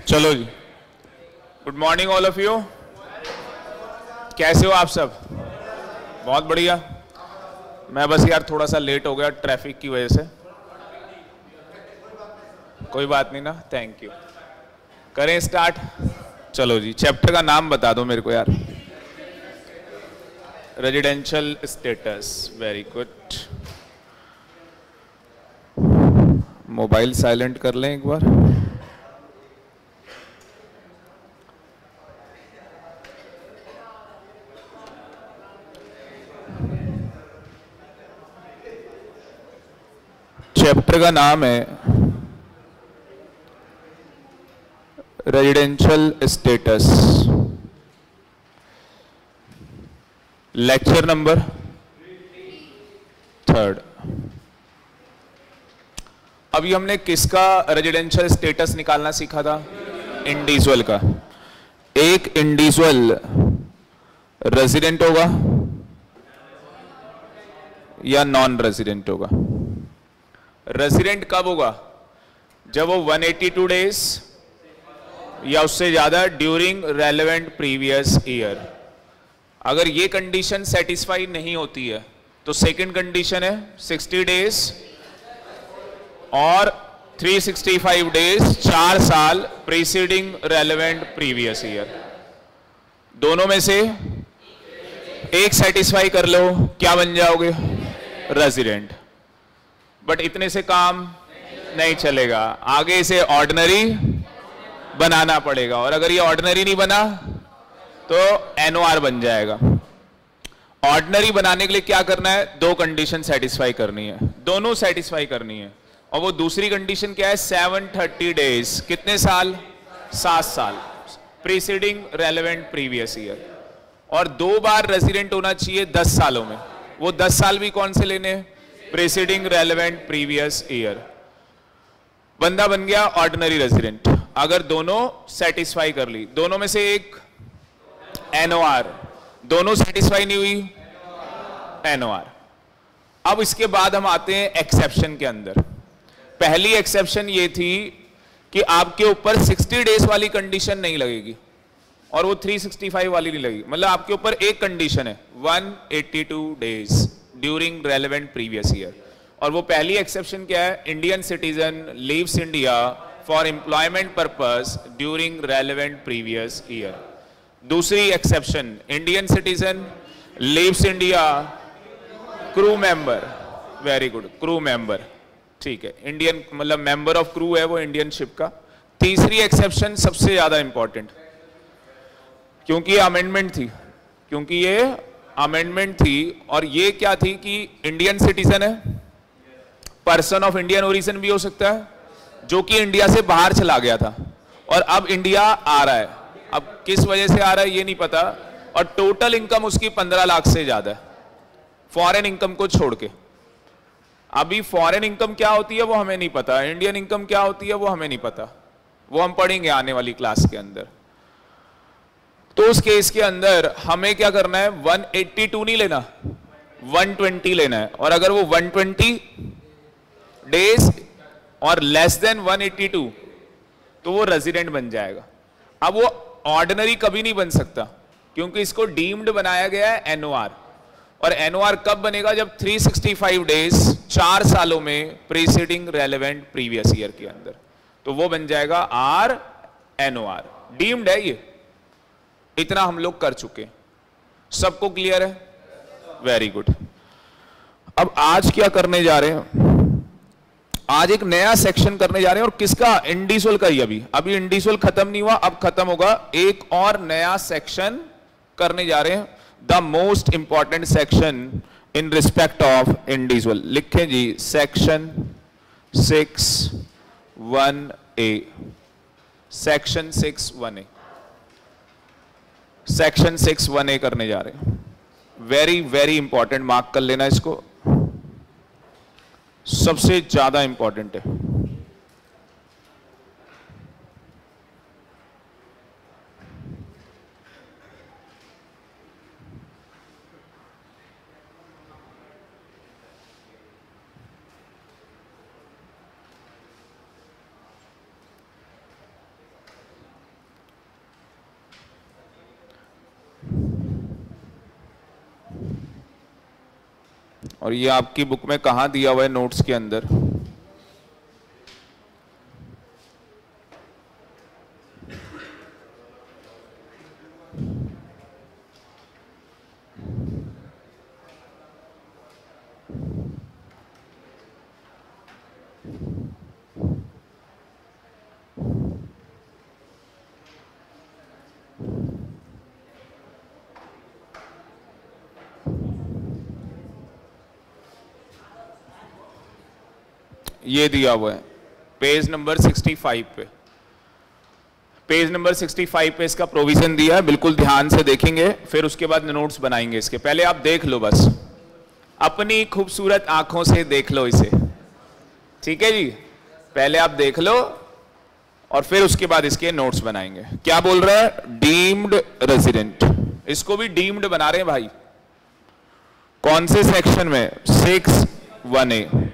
चलो जी। Good morning all of you. कैसे हो आप सब? बहुत बढ़िया। मैं बस यार थोड़ा सा लेट हो गया ट्रैफिक की वजह से। कोई बात नहीं ना, थैंक यू। करें स्टार्ट। चलो जी, चैप्टर का नाम बता दो मेरे को यार। Residential status, very good. Mobile silent कर लें एक बार। चैप्टर का नाम है रेजिडेंशियल स्टेटस। Lecture number 3। अभी हमने किसका रेजिडेंशियल स्टेटस निकालना सीखा था? इंडिविजुअल का। एक इंडिविजुअल रेजिडेंट होगा या नॉन रेजिडेंट होगा? रेजिडेंट कब होगा? जब वो 182 डेज या उससे ज्यादा ड्यूरिंग रेलेवेंट प्रीवियस ईयर। अगर ये कंडीशन सेटिस्फाई नहीं होती है तो सेकंड कंडीशन है 60 डेज और 365 डेज, 4 साल प्रीसीडिंग रेलेवेंट प्रीवियस ईयर। दोनों में से एक सेटिस्फाई कर लो, क्या बन जाओगे? रेजिडेंट। बट इतने से काम नहीं चलेगा, आगे इसे ऑर्डिनरी बनाना पड़ेगा। और अगर ये ऑर्डिनरी नहीं बना तो एनओआर बन जाएगा। ऑर्डिनरी बनाने के लिए क्या करना है? 2 कंडीशन सेटिस्फाई करनी है, दोनों सेटिस्फाई करनी है। और वो दूसरी कंडीशन क्या है? 730 डेज। कितने साल? 7 साल प्रीसीडिंग रेलेवेंट प्रीवियस ईयर। और 2 बार रेजिडेंट होना चाहिए 10 सालों में। वो 10 साल भी कौन से लेने? Preceding relevant previous year. बंदा बन गया ऑर्डिनरी रेजिडेंट अगर दोनों सेटिस्फाई कर ली। दोनों में से एक एनओआर, दोनों सेटिस्फाई नहीं हुई, एनओआर। अब इसके बाद हम आते हैं एक्सेप्शन के अंदर। पहली एक्सेप्शन ये थी कि आपके ऊपर 60 डेज वाली कंडीशन नहीं लगेगी और वो 365 वाली नहीं लगेगी। मतलब आपके ऊपर एक कंडीशन है 182 days during relevant previous year. और वो पहली एक्सेप्शन क्या है? Indian citizen leaves India for employment purpose during relevant previous year. दूसरी exception, Indian citizen leaves India crew member. Very good, crew member, ठीक है। इंडियन मतलब मेंबर ऑफ क्रू है वो इंडियन शिप का। तीसरी एक्सेप्शन सबसे ज्यादा इंपॉर्टेंट, क्योंकि ये अमेंडमेंट थी। और ये क्या थी कि इंडियन सिटीजन है, पर्सन ऑफ इंडियन ओरिजिन भी हो सकता है, जो कि इंडिया से बाहर चला गया था और अब इंडिया आ रहा है। अब किस वजह से आ रहा है ये नहीं पता। और टोटल इनकम उसकी 15 लाख से ज्यादा है, फॉरेन इनकम को छोड़ के। अभी फॉरेन इनकम क्या होती है वो हमें नहीं पता, इंडियन इनकम क्या होती है वो हमें नहीं पता, वो हम पढ़ेंगे आने वाली क्लास के अंदर। तो उस केस के अंदर हमें क्या करना है? 182 नहीं लेना, 120 लेना है। और अगर वो 120 डेज और लेस देन 182 तो वो रेजिडेंट बन जाएगा। अब वो ऑर्डिनरी कभी नहीं बन सकता क्योंकि इसको डीम्ड बनाया गया है एनओआर। और एनओआर कब बनेगा? जब 365 डेज 4 सालों में प्रीसीडिंग रेलेवेंट प्रीवियस ईयर के अंदर, तो वो बन जाएगा आर एनओआर। डीम्ड है ये। इतना हम लोग कर चुके। सबको क्लियर है? Very good. अब आज क्या करने जा रहे हैं? आज एक नया सेक्शन करने जा रहे हैं। और किसका? इंडिविजुअल का ही। अभी इंडिविजुअल खत्म नहीं हुआ, अब खत्म होगा। एक और नया सेक्शन करने जा रहे हैं, the most important section in respect of individual. लिखें जी, section 6(1)(a). Section 6(1)(a), section 6(1)(a) करने जा रहे हैं। वेरी वेरी इंपॉर्टेंट, मार्क कर लेना इसको, सबसे ज्यादा इंपॉर्टेंट है। और ये आपकी बुक में कहाँ दिया हुआ है, नोट्स के अंदर? ये दिया हुआ है पेज नंबर 65 पे। पेज नंबर 65 पे इसका प्रोविजन दिया है, बिल्कुल ध्यान से देखेंगे, फिर उसके बाद नोट्स बनाएंगे इसके। पहले आप देख लो, बस अपनी खूबसूरत आंखों से देख लो इसे, ठीक है जी? पहले आप देख लो और फिर उसके बाद इसके नोट्स बनाएंगे। क्या बोल रहा है? डीम्ड रेजिडेंट, इसको भी डीम्ड बना रहे हैं भाई। कौन से सेक्शन में? 6(1)(a).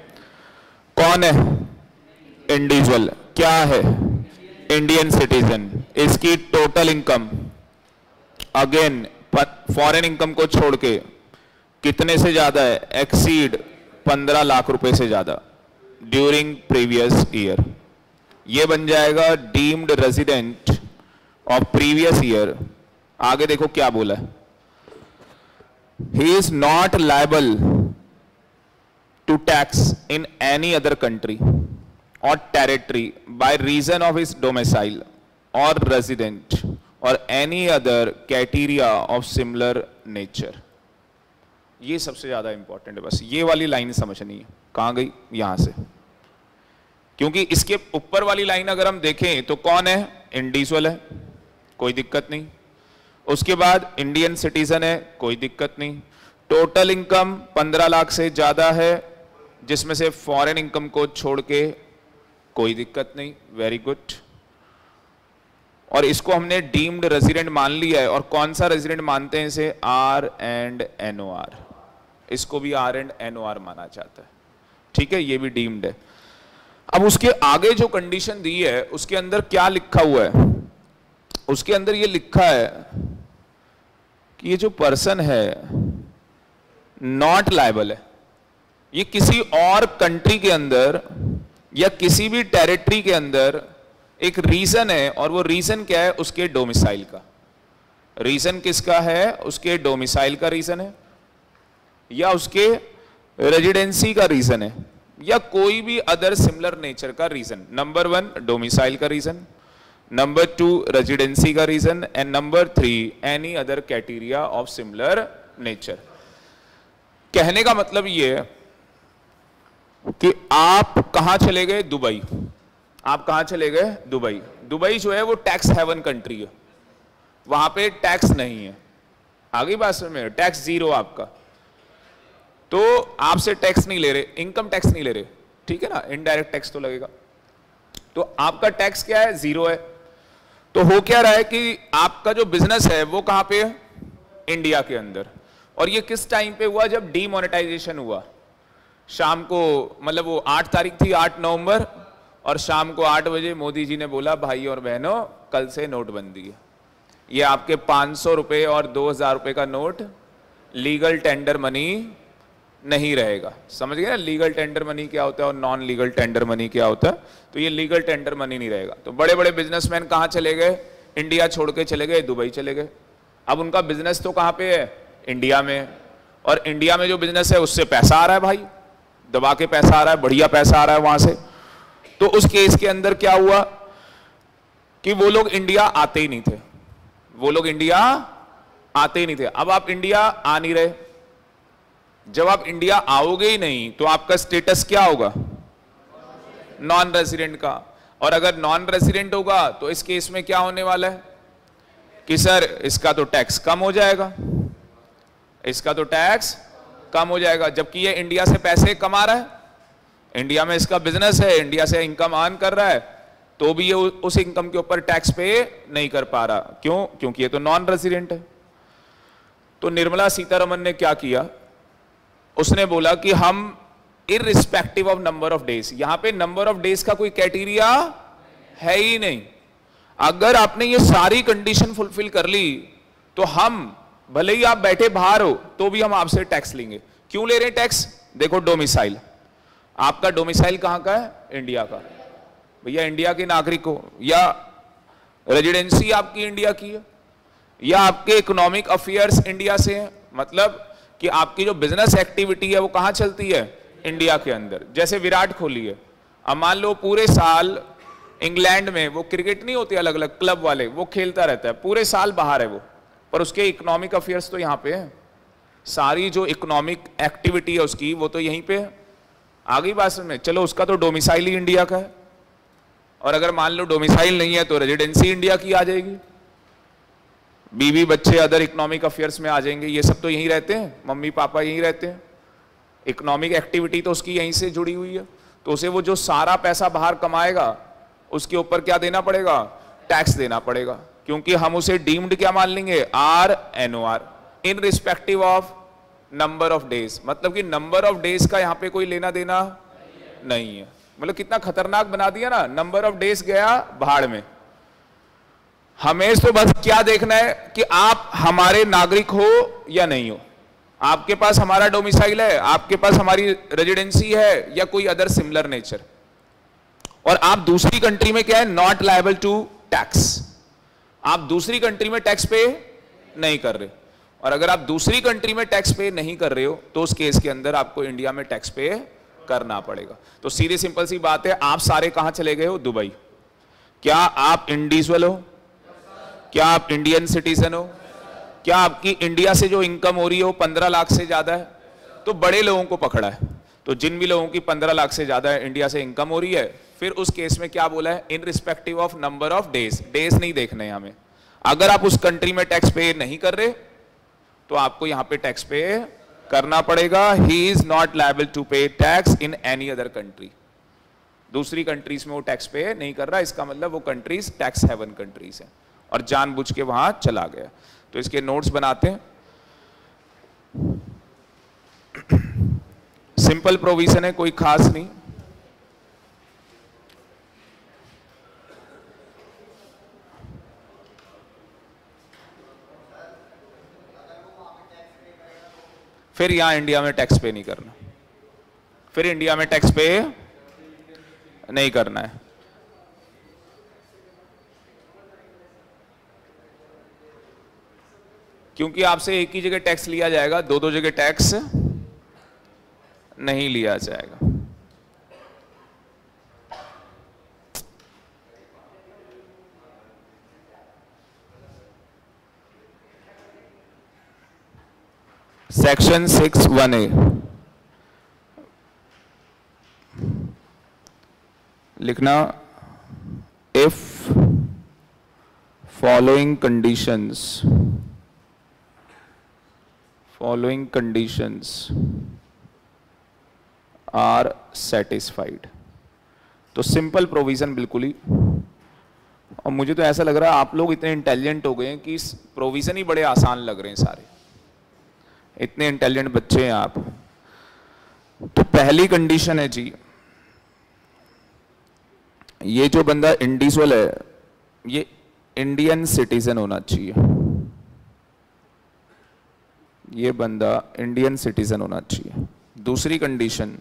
कौन है? इंडिविजुअल। क्या है? Indian citizen. इसकी total income, again foreign income को छोड़ के, कितने से ज्यादा है? एक्सीड 15 लाख रुपए से ज्यादा ड्यूरिंग प्रीवियस ईयर। ये बन जाएगा deemed resident of previous year. आगे देखो क्या बोला है, ही is not liable to tax in any other country or territory by reason of his domicile or resident or any other criteria of similar nature। ये सबसे ज्यादा इंपॉर्टेंट है, बस ये वाली लाइन समझनी है। कहां गई? यहां से, क्योंकि इसके ऊपर वाली लाइन अगर हम देखें तो कौन है? इंडिविजुअल है, कोई दिक्कत नहीं। उसके बाद इंडियन सिटीजन है, कोई दिक्कत नहीं। टोटल इनकम 15 लाख से ज्यादा है, जिसमें से फॉरेन इनकम को छोड़ के कोई दिक्कत नहीं। Very good. और इसको हमने डीम्ड रेजिडेंट मान लिया है। और कौन सा रेजिडेंट मानते हैं इसे? RNOR। इसको भी RNOR माना जाता है, ठीक है? ये भी डीम्ड है। अब उसके आगे जो कंडीशन दी है उसके अंदर क्या लिखा हुआ है? उसके अंदर ये लिखा है कि ये जो पर्सन है नॉट लायबल है। ये किसी और कंट्री के अंदर या किसी भी टेरिटरी के अंदर एक रीजन है, और वो रीजन क्या है? उसके डोमिसाइल का। रीजन किसका है? उसके डोमिसाइल का रीजन है, या उसके रेजिडेंसी का रीजन है, या कोई भी अदर सिमिलर नेचर का रीजन। नंबर 1 डोमिसाइल का रीजन, नंबर 2 रेजिडेंसी का reason, and number 3 any other criteria of similar nature. कहने का मतलब ये है कि आप कहां चले गए? दुबई। आप कहां चले गए? दुबई। दुबई जो है वो टैक्स हेवन कंट्री है, वहां पे टैक्स नहीं है। आगे बात समझ में? टैक्स जीरो आपका। तो आपसे टैक्स नहीं ले रहे, इनकम टैक्स नहीं ले रहे, ठीक है ना? इनडायरेक्ट टैक्स तो लगेगा। तो आपका टैक्स क्या है? जीरो है। तो हो क्या रहा है कि आपका जो बिजनेस है वो कहां पे है? इंडिया के अंदर। और ये किस टाइम पे हुआ? जब डीमोनेटाइजेशन हुआ। शाम को, मतलब वो 8 तारीख थी, 8 नवंबर, और शाम को 8 बजे मोदी जी ने बोला, भाई और बहनों कल से नोटबंदी है। ये आपके 500 रुपए और 2000 रुपए का नोट लीगल टेंडर मनी नहीं रहेगा। समझ गए ना? लीगल टेंडर मनी क्या होता है और नॉन लीगल टेंडर मनी क्या होता है? तो ये लीगल टेंडर मनी नहीं रहेगा। तो बड़े बड़े बिजनेसमैन कहां चले गए? इंडिया छोड़ के चले गए, दुबई चले गए। अब उनका बिजनेस तो कहां पे है? इंडिया में। और इंडिया में जो बिजनेस है उससे पैसा आ रहा है भाई, दबा के पैसा आ रहा है, बढ़िया पैसा आ रहा है वहां से। तो उस केस के अंदर क्या हुआ कि वो लोग इंडिया आते ही नहीं थे। वो लोग इंडिया आते ही नहीं थे। अब आप इंडिया आ नहीं रहे। जब आप इंडिया आओगे ही नहीं तो आपका स्टेटस क्या होगा? नॉन रेजिडेंट का। और अगर नॉन रेजिडेंट होगा तो इस केस में क्या होने वाला है कि सर इसका तो टैक्स कम हो जाएगा, इसका तो टैक्स कम हो जाएगा, जबकि ये इंडिया से पैसे कमा रहा है, इंडिया में इसका बिजनेस है, इंडिया से इनकम अर्न कर रहा है, तो भी ये उस इनकम के ऊपर टैक्स पे नहीं कर पा रहा। क्यों? क्योंकि ये तो नॉन रेजिडेंट है। तो निर्मला सीतारमन ने क्या किया? उसने बोला कि हम irrespective of number of days, यहां पे नंबर ऑफ डेज का कोई क्राइटेरिया है ही नहीं। अगर आपने ये सारी कंडीशन फुलफिल कर ली तो हम, भले ही आप बैठे बाहर हो, तो भी हम आपसे टैक्स लेंगे। क्यों ले रहे हैं टैक्स? देखो डोमिसाइल, आपका डोमिसाइल कहां का है? इंडिया का। भैया इंडिया के नागरिक हो, या रेजिडेंसी आपकी इंडिया की है, या आपके इकोनॉमिक अफेयर्स इंडिया से हैं, मतलब कि आपकी जो बिजनेस एक्टिविटी है वो कहां चलती है? इंडिया के अंदर। जैसे विराट कोहली है, अब मान लो पूरे साल इंग्लैंड में, वो क्रिकेट नहीं होती अलग अलग क्लब वाले, वो खेलता रहता है, पूरे साल बाहर है वो, पर उसके इकोनॉमिक अफेयर्स तो यहां पे है, सारी जो इकोनॉमिक एक्टिविटी है उसकी वो तो यहीं पे है। आगे बात में, चलो उसका तो डोमिसाइल ही इंडिया का है, और अगर मान लो डोमिसाइल नहीं है तो रेजिडेंसी इंडिया की आ जाएगी, बीवी बच्चे अदर इकोनॉमिक अफेयर्स में आ जाएंगे, ये सब तो यहीं रहते हैं, मम्मी पापा यहीं रहते हैं, इकोनॉमिक एक्टिविटी तो उसकी यहीं से जुड़ी हुई है, तो उसे वो जो सारा पैसा बाहर कमाएगा उसके ऊपर क्या देना पड़ेगा? टैक्स देना पड़ेगा, क्योंकि हम उसे डीम्ड क्या मान लेंगे? RNOR, in respective of number of days, मतलब कि नंबर ऑफ डेज का यहां पे कोई लेना देना नहीं है। मतलब कितना खतरनाक बना दिया ना, नंबर ऑफ डेज गया भाड़ में। हमें तो बस क्या देखना है कि आप हमारे नागरिक हो या नहीं हो, आपके पास हमारा डोमिसाइल है, आपके पास हमारी रेजिडेंसी है, या कोई अदर सिमिलर नेचर, और आप दूसरी कंट्री में क्या है? नॉट लायबल टू टैक्स, आप दूसरी कंट्री में टैक्स पे नहीं कर रहे, और अगर आप दूसरी कंट्री में टैक्स पे नहीं कर रहे हो तो उस केस के अंदर आपको इंडिया में टैक्स पे करना पड़ेगा। तो सीधी सिंपल सी बात है, आप सारे कहां चले गए हो? दुबई। क्या आप इंडिविजुअल हो? क्या आप इंडियन सिटीजन हो? क्या आपकी इंडिया से जो इनकम हो रही है वो 15 लाख से ज्यादा है? तो बड़े लोगों को पकड़ा है, तो जिन भी लोगों की 15 लाख से ज्यादा है इंडिया से इनकम हो रही है, फिर उस केस में क्या बोला है? In respective of number of days, days नहीं देखने हैं हमें। अगर आप उस कंट्री में टैक्स पे नहीं कर रहे तो आपको यहां पे टैक्स पे करना पड़ेगा। He is not liable to pay tax in any other country. दूसरी कंट्रीज में वो टैक्स पे नहीं कर रहा, इसका मतलब वो कंट्रीज टैक्स हेवन कंट्रीज हैं, और जानबूझ के वहां चला गया। तो इसके नोट्स बनाते हैं। सिंपल प्रोविजन है, कोई खास नहीं। फिर यहां इंडिया में टैक्स पे नहीं करना, फिर इंडिया में टैक्स पे नहीं करना है। क्योंकि आपसे एक ही जगह टैक्स लिया जाएगा, दो दो जगह टैक्स नहीं लिया जाएगा। सेक्शन 6(1)(a) लिखना, if following conditions are satisfied. तो सिंपल प्रोविजन बिल्कुल ही, और मुझे तो ऐसा लग रहा है आप लोग इतने इंटेलिजेंट हो गए हैं कि प्रोविजन ही बड़े आसान लग रहे हैं सारे, इतने इंटेलिजेंट बच्चे हैं आप। तो पहली कंडीशन है जी, ये जो बंदा इंडिविजुअल है ये इंडियन सिटीजन होना चाहिए, ये बंदा इंडियन सिटीजन होना चाहिए। दूसरी कंडीशन,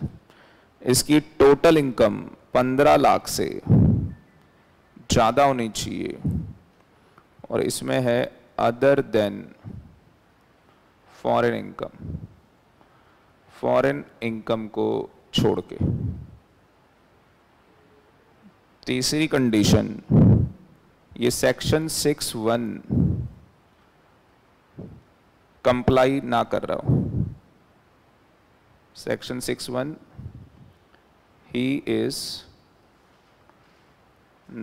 इसकी टोटल इनकम 15 लाख से ज्यादा होनी चाहिए, और इसमें है other than foreign income, foreign income को छोड़ के। तीसरी कंडीशन, ये सेक्शन 6(1) कंप्लाई ना कर रहा हो। Section 6(1), he is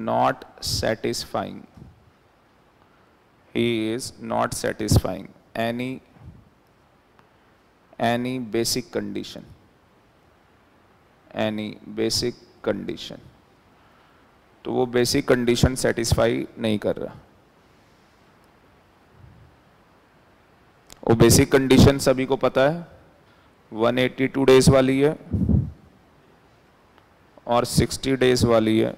not satisfying any basic condition, तो वो बेसिक कंडीशन सेटिस्फाई नहीं कर रहा। वो बेसिक कंडीशन सभी को पता है, 182 डेज वाली है और 60 डेज वाली है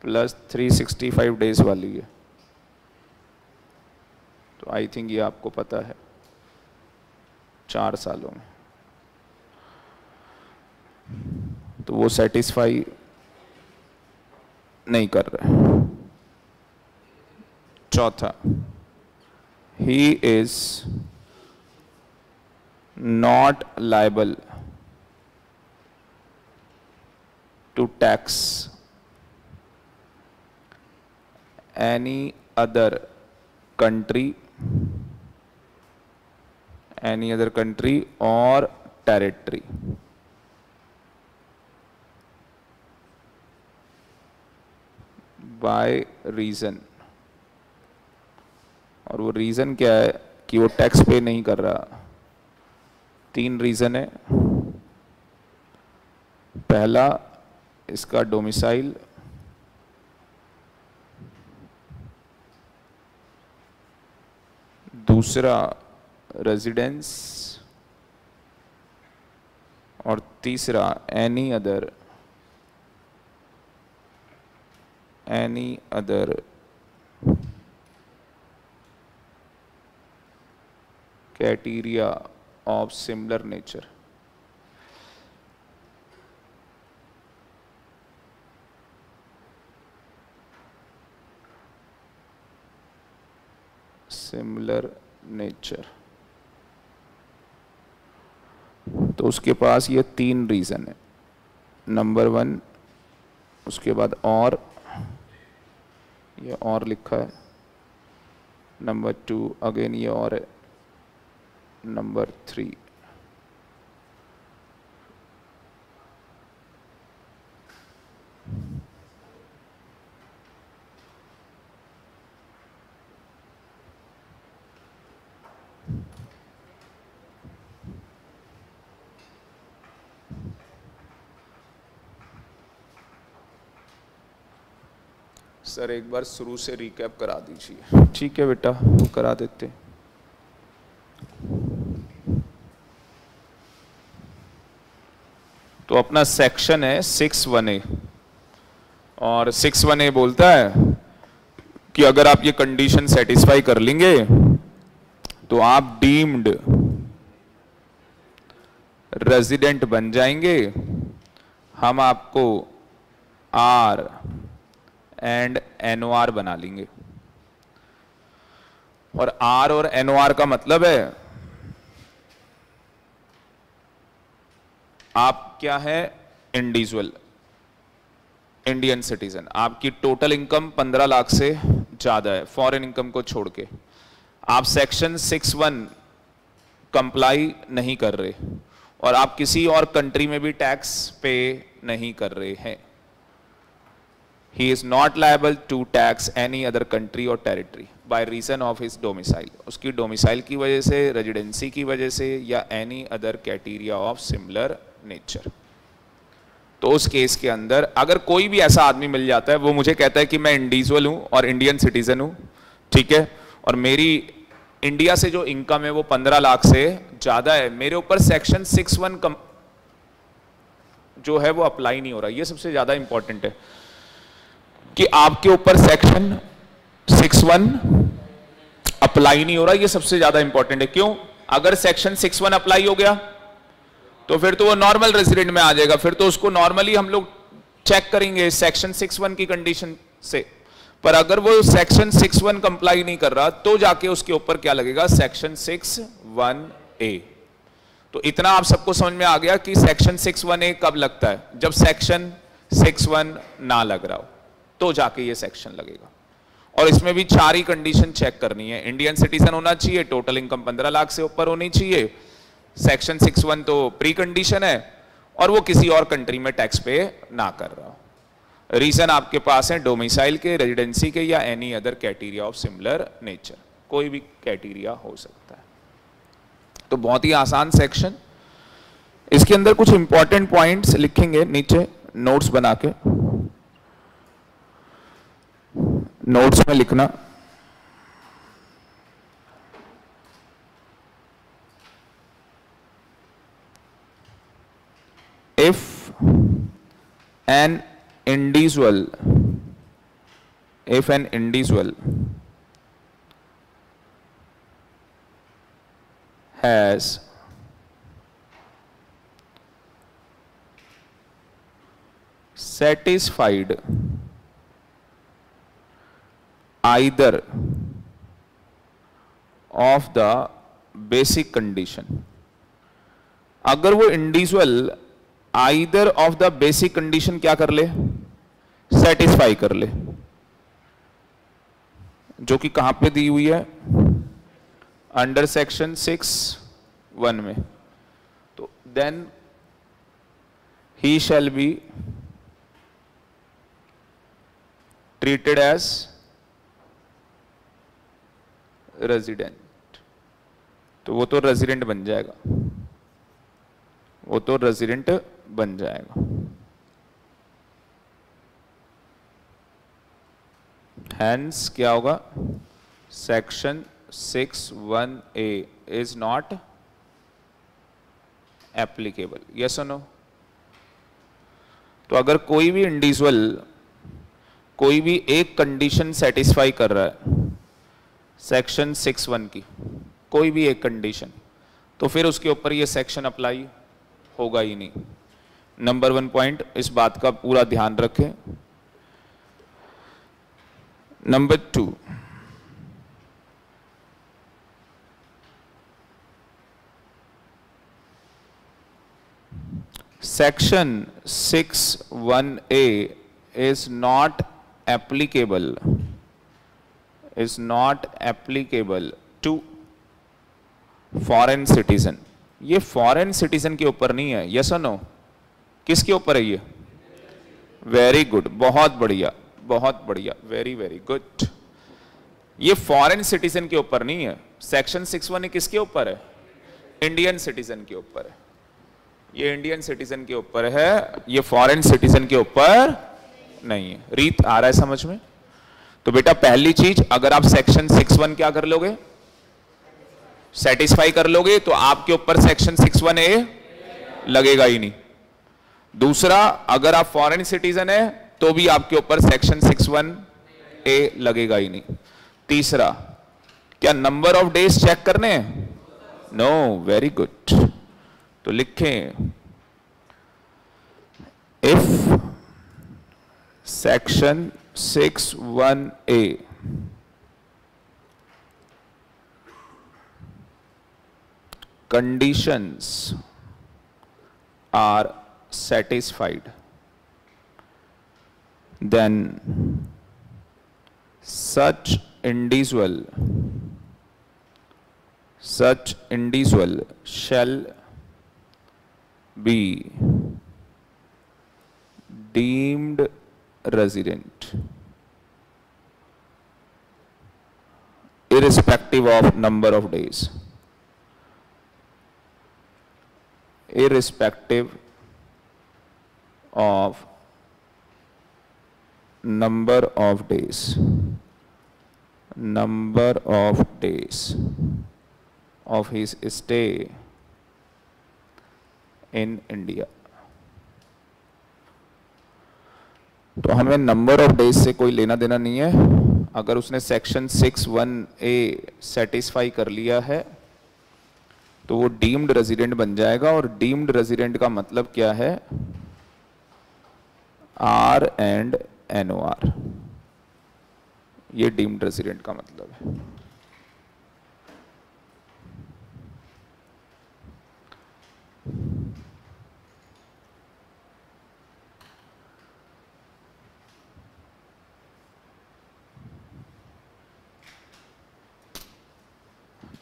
प्लस 365 डेज वाली है। तो आई थिंक ये आपको पता है। 4 सालों में, तो वो सेटिस्फाई नहीं कर रहे। चौथा, he is not liable to tax any other country or territory by reason, और वो रीजन क्या है कि वो टैक्स पे नहीं कर रहा। 3 रीजन है। पहला, इसका डोमिसाइल, दूसरा रेजिडेंस, और तीसरा any other criteria of similar nature। Similar nature, तो उसके पास ये 3 रीजन है। नंबर 1, उसके बाद और, ये और लिखा है। नंबर 2 अगेन ये और है। नंबर 3 सर एक बार शुरू से रिकैप करा दीजिए। ठीक है बेटा, करा देते। तो अपना सेक्शन है 6(1)(a), और 6(1)(a) बोलता है कि अगर आप ये कंडीशन सेटिस्फाई कर लेंगे तो आप डीम्ड रेजिडेंट बन जाएंगे। हम आपको आर एंड एनओआर बना लेंगे। और आर और एनओआर का मतलब है आप क्या है, इंडिविजुअल इंडियन सिटीजन, आपकी टोटल इनकम 15 लाख से ज्यादा है फॉरेन इनकम को छोड़ के, आप सेक्शन 6(1) कंप्लाई नहीं कर रहे और आप किसी और कंट्री में भी टैक्स पे नहीं कर रहे हैं। He is not liable to tax any other country or territory by reason of his domicile। उसकी डोमिसाइल की वजह से, रेजिडेंसी की वजह से, या any other criteria of similar nature। तो उस केस के अंदर अगर कोई भी ऐसा आदमी मिल जाता है, वो मुझे कहता है कि मैं इंडिविजुअल हूं और इंडियन सिटीजन हूं, ठीक है, और मेरी इंडिया से जो इनकम है वो 15 लाख से ज्यादा है, मेरे ऊपर सेक्शन 6(1) जो है वो अप्लाई नहीं हो रहा। ये सबसे ज्यादा इंपॉर्टेंट है कि आपके ऊपर सेक्शन 6(1) अप्लाई नहीं हो रहा। ये सबसे ज्यादा इंपॉर्टेंट है। क्यों? अगर सेक्शन 6(1) अप्लाई हो गया तो फिर तो वो नॉर्मल रेजिडेंट में आ जाएगा, फिर तो उसको नॉर्मली हम लोग चेक करेंगे सेक्शन 6(1) की कंडीशन से। पर अगर वो सेक्शन 6(1) कंप्लाई नहीं कर रहा तो जाके उसके ऊपर क्या लगेगा, सेक्शन 6(1)(a। तो इतना आप सबको समझ में आ गया कि सेक्शन 6(1)(a) कब लगता है, जब सेक्शन 6(1) ना लग रहा हो तो जाके ये सेक्शन लगेगा। और इसमें भी 4 ही कंडीशन चेक करनी है। इंडियन सिटीजन होना चाहिए, टोटल इनकम 15 लाख से ऊपर होनी चाहिए, सेक्शन 6(1) तो प्री कंडीशन है, और वो किसी और कंट्री में टैक्स पे ना कर रहा हो। रीजन आपके पास है डोमिसाइल के, रेजिडेंसी के, या any other criteria of similar nature, कोई भी क्राइटेरिया हो सकता है। तो बहुत ही आसान सेक्शन। इसके अंदर कुछ इंपॉर्टेंट पॉइंट्स लिखेंगे नीचे नोट्स बना के, नोट्स में लिखना। If an individual has satisfied either of the basic condition, अगर वो individual either of the basic condition क्या कर ले, सेटिस्फाई कर ले, जो कि कहां पे दी हुई है, अंडर सेक्शन 6(1) में, तो then he shall be treated as resident. तो वो तो रेजिडेंट बन जाएगा, वो तो रेजिडेंट बन जाएगा। हैंस क्या होगा, section 6(1)(a is not applicable. Yes और नो? तो अगर कोई भी इंडिविजुअल कोई भी एक कंडीशन सेटिस्फाई कर रहा है सेक्शन 6(1) की, कोई भी एक कंडीशन, तो फिर उसके ऊपर ये सेक्शन अप्लाई होगा ही नहीं। नंबर 1 पॉइंट, इस बात का पूरा ध्यान रखें। Number 2, section 6(1)(a is not applicable to foreign citizen. ये फॉरेन सिटीजन के ऊपर नहीं है। यस और नो? किसके ऊपर है ये? वेरी गुड, बहुत बढ़िया, बहुत बढ़िया, वेरी वेरी गुड। ये फॉरेन सिटीजन के ऊपर नहीं है। सेक्शन 6(1) किसके ऊपर है? इंडियन सिटीजन के ऊपर है। ये इंडियन सिटीजन के ऊपर है, ये फॉरेन सिटीजन के ऊपर नहीं है। रीत आ रहा है समझ में? तो बेटा पहली चीज, अगर आप सेक्शन 6(1) क्या कर लोगे, सेटिस्फाई कर लोगे, तो आपके ऊपर सेक्शन 6(1)(a लगेगा ही नहीं। दूसरा, अगर आप फॉरेन सिटीजन है तो भी आपके ऊपर सेक्शन 6(1)(a लगेगा ही नहीं। तीसरा, क्या नंबर ऑफ डेज चेक करने हैं? No, very good. तो लिखें, if section 6(1)(a conditions are satisfied, then such individual shall be deemed resident irrespective of number of days, irrespective of number of days of his stay in India। तो हमें number of days से कोई लेना देना नहीं है। अगर उसने सेक्शन 6(1)(a सेटिस्फाई कर लिया है तो वो डीम्ड रेजिडेंट बन जाएगा। और डीम्ड रेजिडेंट का मतलब क्या है? RNOR, ये डीम्ड रेजिडेंट का मतलब है।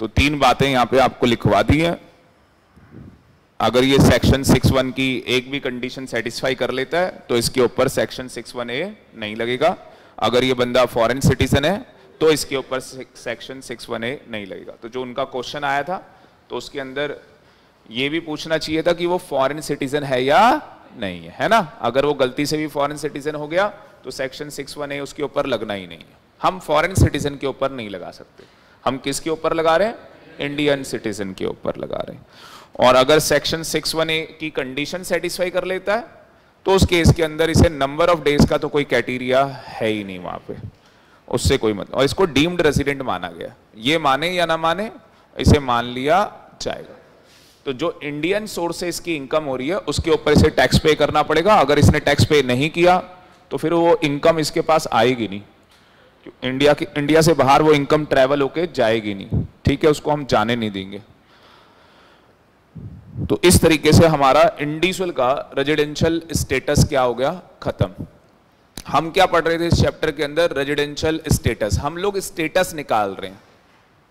तो 3 बातें यहां पे आपको लिखवा दी हैं। अगर ये सेक्शन 6(1) की एक भी कंडीशन सेटिस्फाई कर लेता है तो इसके ऊपर सेक्शन 6(1)(a नहीं लगेगा। अगर ये बंदा फॉरेन सिटीजन है तो इसके ऊपर सेक्शन 6(1)(a नहीं लगेगा। तो जो उनका क्वेश्चन आया था तो उसके अंदर ये भी पूछना चाहिए था कि वो फॉरेन सिटीजन है या नहीं है, है ना? अगर वो गलती से भी फॉरेन सिटीजन हो गया तो सेक्शन 6(1)(a उसके ऊपर लगना ही नहीं है। हम फॉरेन सिटीजन के ऊपर नहीं लगा सकते, हम किसके ऊपर लगा रहे हैं? इंडियन सिटीजन के ऊपर लगा रहे हैं। और अगर सेक्शन 6(1)(a की कंडीशन सेटिस्फाई कर लेता है तो उस केस के अंदर इसे नंबर ऑफ डेज का तो कोई क्राइटेरिया है ही नहीं वहां पे, उससे कोई मतलब। और इसको डीम्ड रेजिडेंट माना गया। ये माने या ना माने, इसे मान लिया जाएगा। तो जो इंडियन सोर्स से इसकी इनकम हो रही है उसके ऊपर इसे टैक्स पे करना पड़ेगा। अगर इसने टैक्स पे नहीं किया तो फिर वो इनकम इसके पास आएगी नहीं, इंडिया से बाहर वो इनकम ट्रेवल होके जाएगी नहीं, ठीक है, उसको हम जाने नहीं देंगे। तो इस तरीके से हमारा इंडिविजुअल का रेजिडेंशियल स्टेटस क्या हो गया, खत्म। हम क्या पढ़ रहे थे इस चैप्टर के अंदर, रेजिडेंशियल स्टेटस। हम लोग स्टेटस निकाल रहे हैं,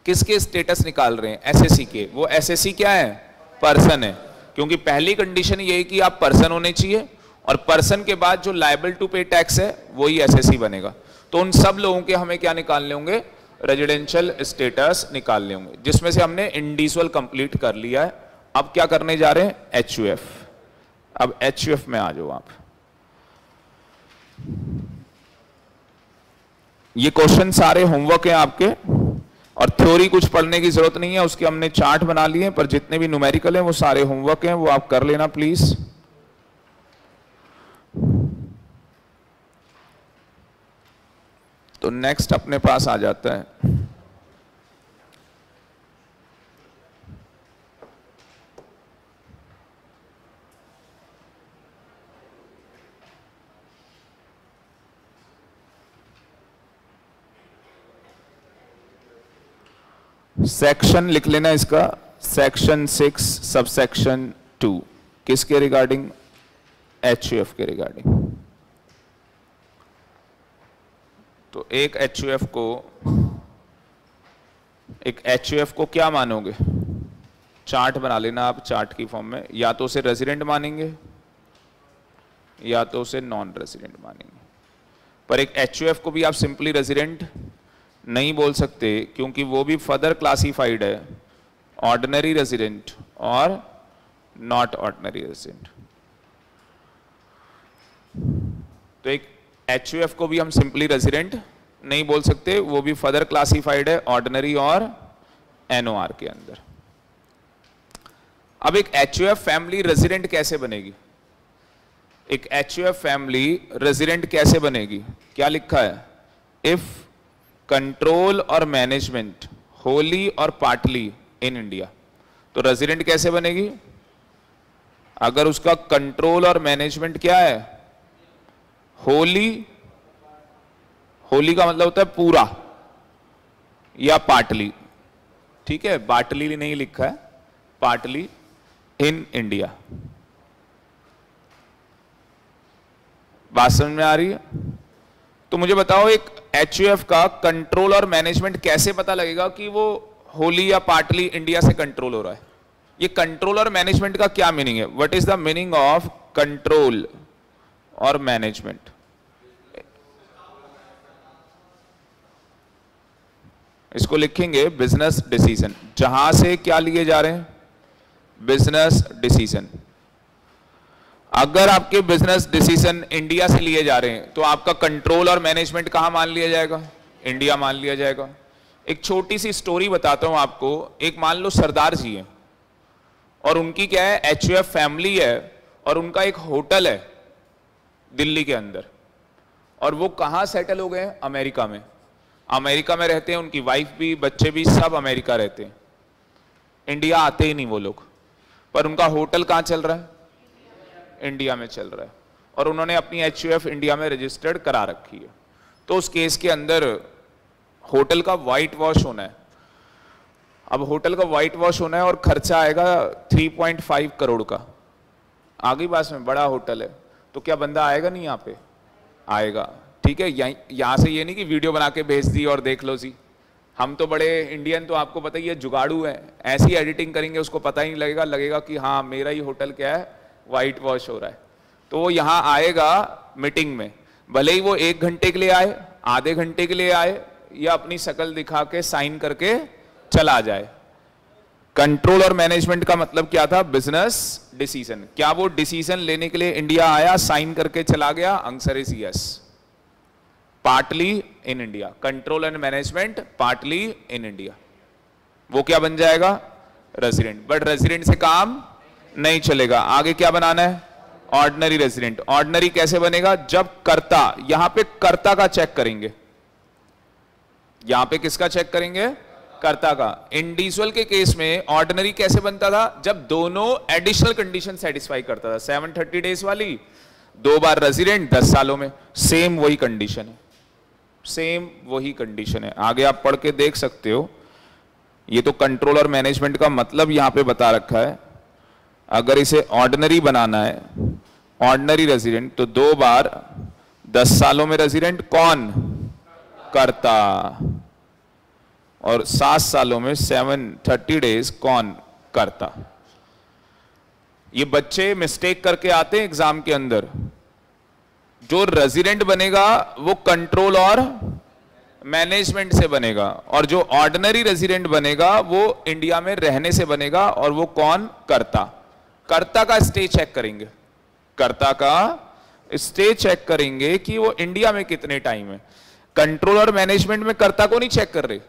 किसके स्टेटस निकाल रहे हैं, एसएससी के। वो एसएससी क्या है, पर्सन है, क्योंकि पहली कंडीशन ये है कि आप पर्सन होने चाहिए, और पर्सन के बाद जो लायबल टू पे टैक्स है वही एसएससी बनेगा। तो उन सब लोगों के हमें क्या निकालने होंगे, रेजिडेंशियल स्टेटस निकालने होंगे, जिसमें से हमने इंडिविजुअल कंप्लीट कर लिया है। अब क्या करने जा रहे हैं, एचयूएफ। अब एचयूएफ में आ जाओ आप। ये क्वेश्चन सारे होमवर्क हैं आपके, और थ्योरी कुछ पढ़ने की जरूरत नहीं है, उसके हमने चार्ट बना लिए, पर जितने भी न्यूमेरिकल हैं वो सारे होमवर्क हैं, वो आप कर लेना प्लीज। तो नेक्स्ट अपने पास आ जाता है सेक्शन, लिख लेना इसका, सेक्शन 6 सबसेक्शन 2, किसके रिगार्डिंग, एचयूएफ के रिगार्डिंग। तो एक एचयूएफ को क्या मानोगे, चार्ट बना लेना आप चार्ट की फॉर्म में, या तो उसे रेजिडेंट मानेंगे या तो उसे नॉन रेजिडेंट मानेंगे। पर एक एचयूएफ को भी आप सिंपली रेजिडेंट नहीं बोल सकते, क्योंकि वो भी फर्दर क्लासिफाइड है, ऑर्डिनरी रेजिडेंट और नॉट ऑर्डिनरी रेजिडेंट। तो एक एचयूएफ को भी हम सिंपली रेजिडेंट नहीं बोल सकते, वो भी फर्दर क्लासिफाइड है ऑर्डिनरी और एनओआर के अंदर। अब एक एचयूएफ फैमिली रेजिडेंट कैसे बनेगी, एक एचयूएफ फैमिली रेजिडेंट कैसे बनेगी, क्या लिखा है, इफ कंट्रोल और मैनेजमेंट होली और पार्टली इन इंडिया। तो रेजिडेंट कैसे बनेगी, अगर उसका कंट्रोल और मैनेजमेंट क्या है, होली, होली का मतलब होता है पूरा, या पार्टली, ठीक है, पार्टली नहीं लिखा है, पार्टली इन इंडिया। बात समझ में आ रही है। तो मुझे बताओ एक एचयूएफ का कंट्रोल और मैनेजमेंट कैसे पता लगेगा कि वो होली या पार्टली इंडिया से कंट्रोल हो रहा है। ये कंट्रोल और मैनेजमेंट का क्या मीनिंग है, what is the meaning of control और मैनेजमेंट। इसको लिखेंगे बिजनेस डिसीजन, जहां से क्या लिए जा रहे हैं, बिजनेस डिसीजन। अगर आपके बिजनेस डिसीजन इंडिया से लिए जा रहे हैं तो आपका कंट्रोल और मैनेजमेंट कहां मान लिया जाएगा, इंडिया मान लिया जाएगा। एक छोटी सी स्टोरी बताता हूं आपको। एक मान लो सरदार जी हैं और उनकी क्या है, एचयूएफ फैमिली है, और उनका एक होटल है दिल्ली के अंदर, और वो कहां सेटल हो गए, अमेरिका में। अमेरिका में रहते हैं, उनकी वाइफ भी, बच्चे भी, सब अमेरिका रहते हैं, इंडिया आते ही नहीं वो लोग। पर उनका होटल कहां चल रहा है, इंडिया में चल रहा है, और उन्होंने अपनी एचयूएफ इंडिया में रजिस्टर्ड करा रखी है। तो उस केस के अंदर होटल का व्हाइट वॉश होना है। अब होटल का व्हाइट वॉश होना है और खर्चा आएगा 3.5 करोड़ का। आगे पास में बड़ा होटल है, तो क्या बंदा आएगा नहीं यहाँ पे, आएगा, ठीक है। यहाँ से ये नहीं कि वीडियो बना के भेज दी और देख लो जी, हम तो बड़े इंडियन, तो आपको पता ही है, जुगाड़ू है, ऐसी एडिटिंग करेंगे उसको पता ही नहीं लगेगा, लगेगा कि हाँ मेरा ही होटल क्या है, व्हाइट वॉश हो रहा है। तो वो यहाँ आएगा मीटिंग में, भले ही वो 1 घंटे के लिए आए, आधे घंटे के लिए आए, या अपनी शक्ल दिखा के साइन करके चला जाए। कंट्रोल और मैनेजमेंट का मतलब क्या था, बिजनेस डिसीजन। क्या वो डिसीजन लेने के लिए इंडिया आया, साइन करके चला गया, answer is yes, partly in India. Control and management partly in India, वो क्या बन जाएगा, रेजिडेंट। बट रेजिडेंट से काम नहीं चलेगा, आगे क्या बनाना है, ऑर्डिनरी रेजिडेंट। ऑर्डिनरी कैसे बनेगा, जब कर्ता, यहां पे कर्ता का चेक करेंगे, यहां पे किसका चेक करेंगे, कर्ता का। इंडिविजुअल के केस में ऑर्डिनरी कैसे बनता था, जब दोनों एडिशनल कंडीशन सेटिस्फाई करता था। 730 डेज वाली, 2 बार रेजिडेंट 10 सालों में, सेम वही कंडीशन है, सेम वही कंडीशन है। आगे आप पढ़ के देख सकते हो। ये तो कंट्रोल और मैनेजमेंट का मतलब यहां पे बता रखा है। अगर इसे ऑर्डिनरी बनाना है, ऑर्डिनरी रेजिडेंट, तो 2 बार 10 सालों में रेजिडेंट कौन, कर्ता, और 7 सालों में 730 डेज कौन, कर्ता। ये बच्चे मिस्टेक करके आते हैं एग्जाम के अंदर। जो रेजिडेंट बनेगा वो कंट्रोल और मैनेजमेंट से बनेगा, और जो ऑर्डिनरी रेजिडेंट बनेगा वो इंडिया में रहने से बनेगा, और वो कौन, कर्ता। कर्ता का स्टे चेक करेंगे, कर्ता का स्टे चेक करेंगे कि वो इंडिया में कितने टाइम है। कंट्रोल और मैनेजमेंट में कर्ता को नहीं चेक कर रहे,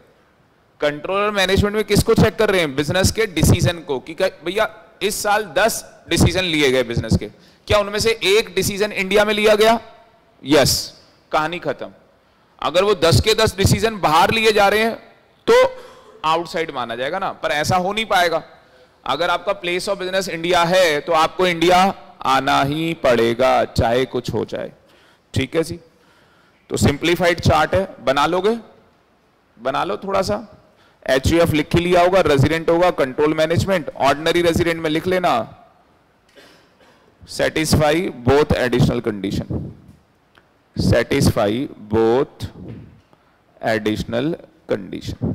कंट्रोल और मैनेजमेंट में किसको चेक कर रहे हैं, बिजनेस के डिसीजन को, कि भैया इस साल 10 डिसीजन लिए गए बिजनेस के, क्या उनमें से एक डिसीजन इंडिया में लिया गया, यस, कहानी खत्म। अगर वो 10 के 10 डिसीजन बाहर लिए जा रहे हैं तो आउटसाइड माना जाएगा ना, पर ऐसा हो नहीं पाएगा। अगर आपका प्लेस ऑफ बिजनेस इंडिया है तो आपको इंडिया आना ही पड़ेगा, चाहे कुछ हो जाए। ठीक है जी, तो सिंप्लीफाइड चार्ट है, बना लोगे, बना लो थोड़ा सा। HUF लिख ही लिया होगा, रेजिडेंट होगा कंट्रोल मैनेजमेंट, ऑर्डिनरी रेजिडेंट में लिख लेना satisfy both additional condition, satisfy both additional condition.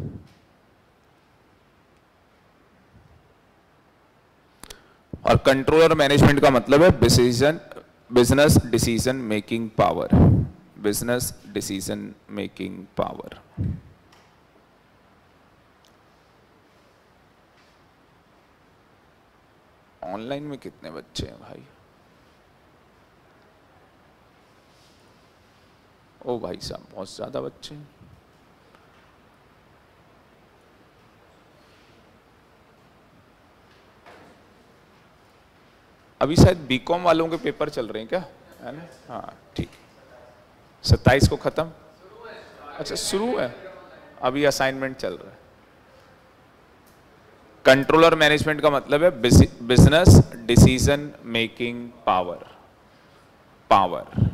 और कंट्रोल और मैनेजमेंट का मतलब है business decision making power, business decision making power. Online में कितने बच्चे हैं भाई, ओ भाई साहब बहुत ज्यादा बच्चे हैं। अभी शायद बीकॉम वालों के पेपर चल रहे हैं क्या, है ना? हाँ ठीक, 27 को खत्म, अच्छा शुरू है, अभी असाइनमेंट चल रहा है। कंट्रोल और मैनेजमेंट का मतलब है business decision making power, power.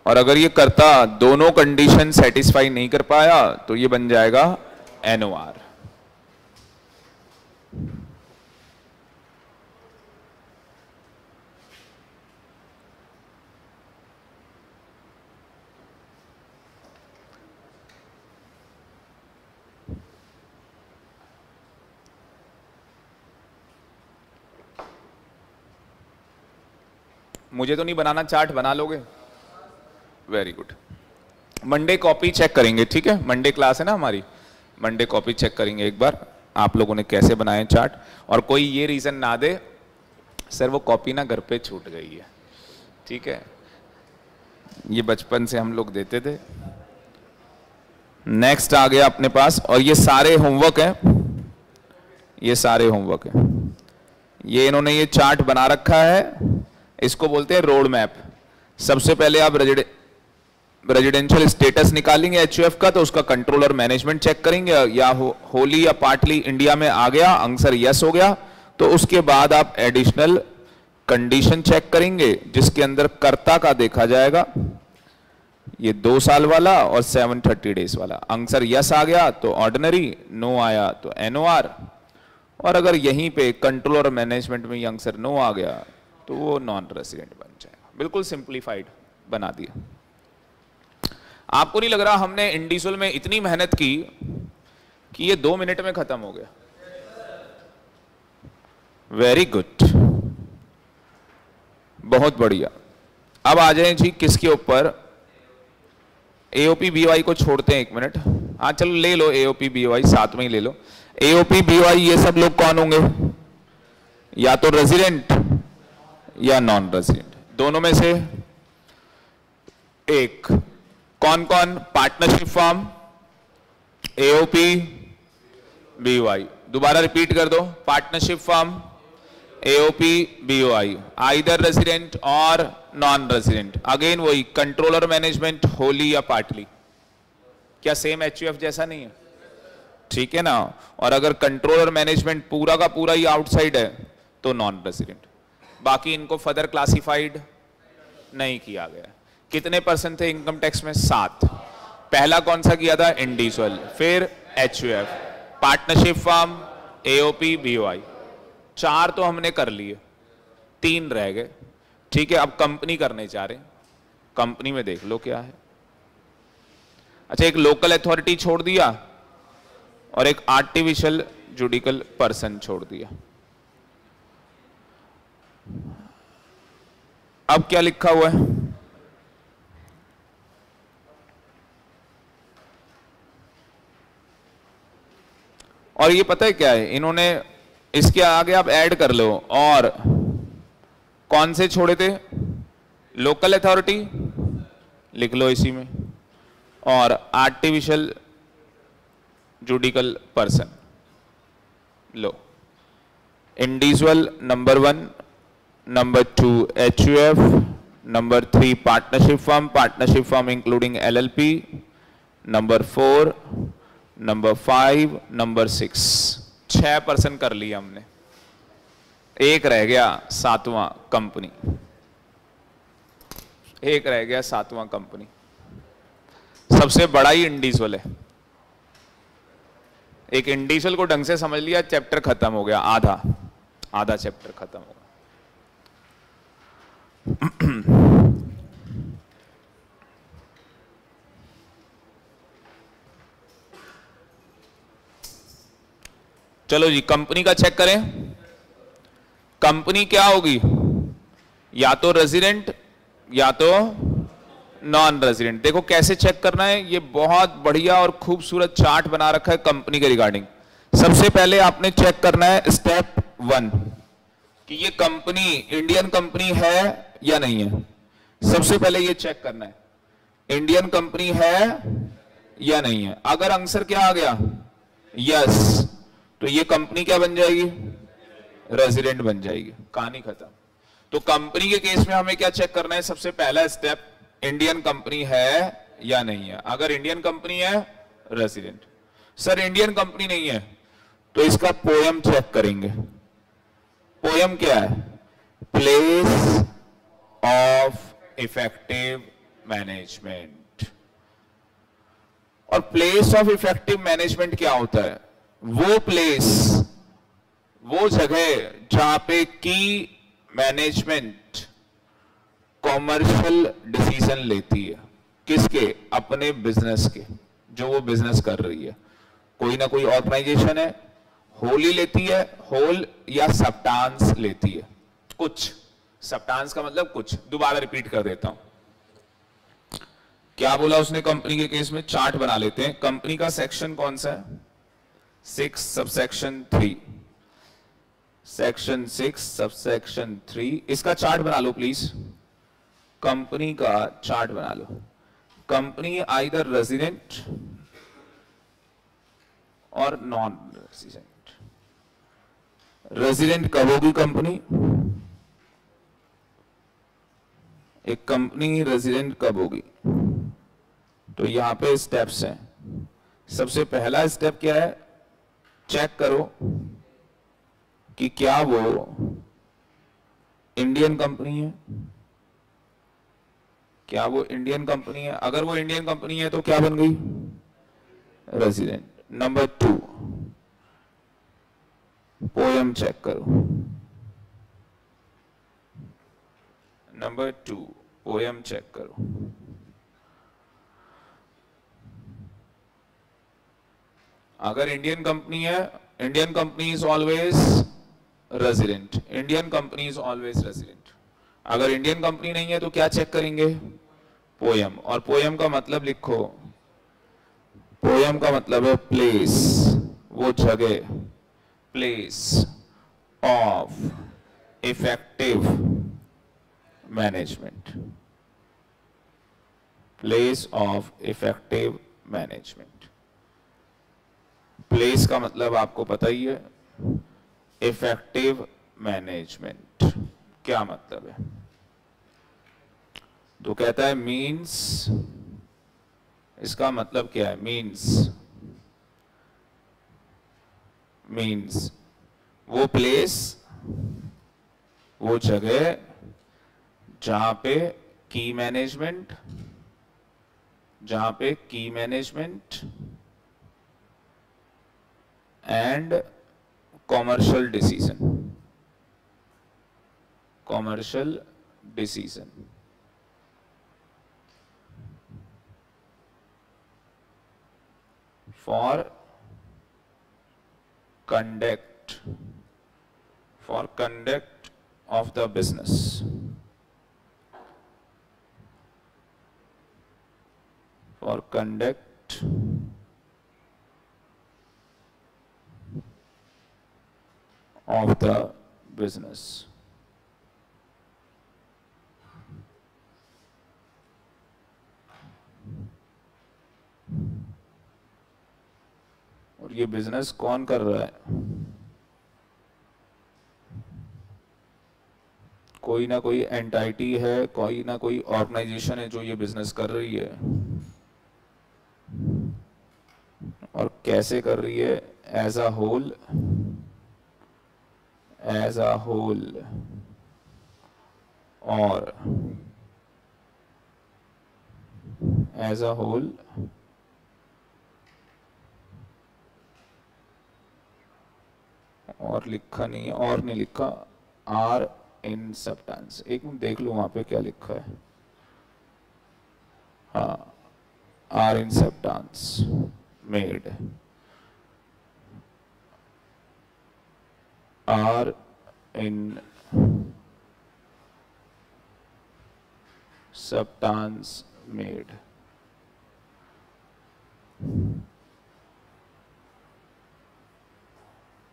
और अगर ये कर्ता दोनों कंडीशन सेटिस्फाई नहीं कर पाया तो ये बन जाएगा NOR। मुझे तो नहीं बनाना, चार्ट बना लोगे, very good. Monday copy check करेंगे, ठीक है, मंडे क्लास है ना हमारी, मंडे कॉपी चेक करेंगे एक बार आप लोगों ने कैसे बनाए चार्ट। और कोई ये रीजन ना दे सर वो कॉपी ना घर पे छूट गई है, ठीक है, ये बचपन से हम लोग देते थे। नेक्स्ट आ गया अपने पास, और ये सारे होमवर्क हैं, ये सारे होमवर्क हैं, ये इन्होंने ये चार्ट बना रखा है, इसको बोलते हैं रोड मैप। सबसे पहले आप रेजिडेंशियल स्टेटस निकालेंगे HUF का, तो उसका कंट्रोल और मैनेजमेंट चेक करेंगे, या होली या पार्टली इंडिया में आ गया, आंसर यस हो गया, तो उसके बाद आप एडिशनल कंडीशन चेक करेंगे जिसके अंदर कर्ता का देखा जाएगा, ये 2 साल वाला और 730 डेज वाला। आंसर यस आ गया तो ऑर्डिनरी, नो आया तो NOR, और अगर यहीं पे कंट्रोल और मैनेजमेंट में ये आंसर नो आ गया तो वो नॉन रेजिडेंट बन जाएगा। बिल्कुल सिंप्लीफाइड बना दिया। आपको नहीं लग रहा हमने इंडिविजुअल में इतनी मेहनत की कि ये 2 मिनट में खत्म हो गया? वेरी गुड, बहुत बढ़िया। अब आ जाएं जी किसके ऊपर, AOP BOI को छोड़ते हैं 1 मिनट। हाँ चलो ले लो AOP BOI, साथ में ही ले लो। AOP BOI ये सब लोग कौन होंगे, या तो रेजिडेंट या नॉन रेजिडेंट, दोनों में से एक। कौन कौन, पार्टनरशिप फॉर्म, AOP, BOI। दोबारा रिपीट कर दो, partnership firm AOP BOI, either resident और नॉन रेजिडेंट। अगेन वही कंट्रोलर मैनेजमेंट होली या पार्टली, क्या सेम HUF जैसा नहीं है? ठीक है ना। और अगर कंट्रोलर मैनेजमेंट पूरा का पूरा ही आउटसाइड है तो नॉन रेजिडेंट। बाकी इनको फर्दर क्लासिफाइड नहीं किया गया। कितने परसेंट थे इनकम टैक्स में? 7। पहला कौन सा किया था? इंडिविजुअल, फिर HUF, partnership firm, AOP BOI। 4 तो हमने कर लिए, 3 रह गए। ठीक है, अब कंपनी करने जा रहे हैं। कंपनी में देख लो क्या है। अच्छा, एक लोकल अथॉरिटी छोड़ दिया और एक आर्टिफिशियल जुडिकल पर्सन छोड़ दिया। अब क्या लिखा हुआ है? और ये पता है क्या है, इन्होंने इसके आगे आप ऐड कर लो। और कौन से छोड़े थे? लोकल अथॉरिटी लिख लो इसी में, और आर्टिफिशियल जुडिकल पर्सन लो। Individual number 1, number 2 HUF, number 3 partnership firm including LLP, number 4, number 5, number 6। 6% कर लिया हमने। एक रह गया 7वां कंपनी। एक रह गया 7वां कंपनी। सबसे बड़ा ही इंडिविजुअल है। एक इंडिविजुअल को ढंग से समझ लिया, चैप्टर खत्म हो गया। आधा चैप्टर खत्म हो गया। चलो जी, कंपनी का चेक करें। कंपनी क्या होगी? या तो रेजिडेंट या तो नॉन रेजिडेंट। देखो कैसे चेक करना है, ये बहुत बढ़िया और खूबसूरत चार्ट बना रखा है कंपनी के रिगार्डिंग। सबसे पहले आपने चेक करना है स्टेप 1 कि ये कंपनी इंडियन कंपनी है या नहीं है। सबसे पहले ये चेक करना है इंडियन कंपनी है या नहीं है। अगर आंसर क्या आ गया? यस, तो ये कंपनी क्या बन जाएगी? रेजिडेंट बन जाएगी। कहानी खत्म। तो कंपनी के केस में हमें क्या चेक करना है? सबसे पहला स्टेप, इंडियन कंपनी है या नहीं है। अगर इंडियन कंपनी है, रेजिडेंट। सर इंडियन कंपनी नहीं है, तो इसका पोयम चेक करेंगे। पोयम क्या है? Place of effective management. और प्लेस ऑफ इफेक्टिव मैनेजमेंट क्या होता है? वो प्लेस, वो जगह जहां पे की मैनेजमेंट कॉमर्शियल डिसीजन लेती है। किसके? अपने बिजनेस के, जो वो बिजनेस कर रही है। कोई ना कोई ऑर्गेनाइजेशन है, होली लेती है, होल या सब्टांस लेती है। कुछ सब्टांस का मतलब कुछ। दोबारा रिपीट कर देता हूं। क्या बोला उसने कंपनी के केस में? चार्ट बना लेते हैं। कंपनी का सेक्शन कौन सा है? 6 सबसेक्शन 3। सेक्शन 6 सबसेक्शन 3, इसका चार्ट बना लो प्लीज। कंपनी का चार्ट बना लो। कंपनी आइदर रेजिडेंट और नॉन रेजिडेंट। रेजिडेंट कब होगी कंपनी? एक कंपनी रेजिडेंट कब होगी? तो यहां पे स्टेप्स हैं। सबसे पहला स्टेप क्या है? चेक करो कि क्या वो इंडियन कंपनी है। क्या वो इंडियन कंपनी है? अगर वो इंडियन कंपनी है तो क्या बन गई? रेजिडेंट। नंबर 2, पोयम चेक करो। नंबर 2, पोयम चेक करो। अगर इंडियन कंपनी है, Indian company is always resident. Indian company is always resident. अगर इंडियन कंपनी नहीं है तो क्या चेक करेंगे? पोयम। और पोयम का मतलब लिखो। पोयम का मतलब है प्लेस, वो जगह, place of effective management. Place of effective management. Place का मतलब आपको पता ही है, इफेक्टिव मैनेजमेंट। क्या मतलब है? तो कहता है मीन्स, इसका मतलब क्या है? मीन्स वो प्लेस, वो जगह जहां पे की management and commercial decision for conduct of the business, for conduct of the business। और ये बिजनेस कौन कर रहा है? कोई ना कोई एंटाइटी है, कोई ना कोई ऑर्गेनाइजेशन है जो ये बिजनेस कर रही है। और कैसे कर रही है? एज अ होल और एज अ होल और लिखा नहीं है, और नहीं लिखा, आर इन सब्सटेंस। एक मिनट देख लो वहां पे क्या लिखा है। हाँ, are in substance made, are in substance made.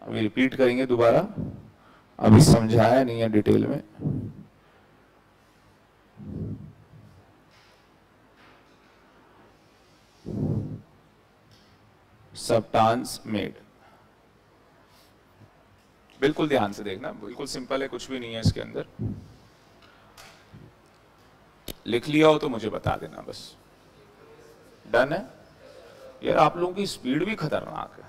अभी रिपीट करेंगे दोबारा, अभी समझाया नहीं है डिटेल में। सब्सटेंस मेड, बिल्कुल ध्यान से देखना, बिल्कुल सिंपल है, कुछ भी नहीं है इसके अंदर। लिख लिया हो तो मुझे बता देना बस। डन है यार, आप लोगों की स्पीड भी खतरनाक है।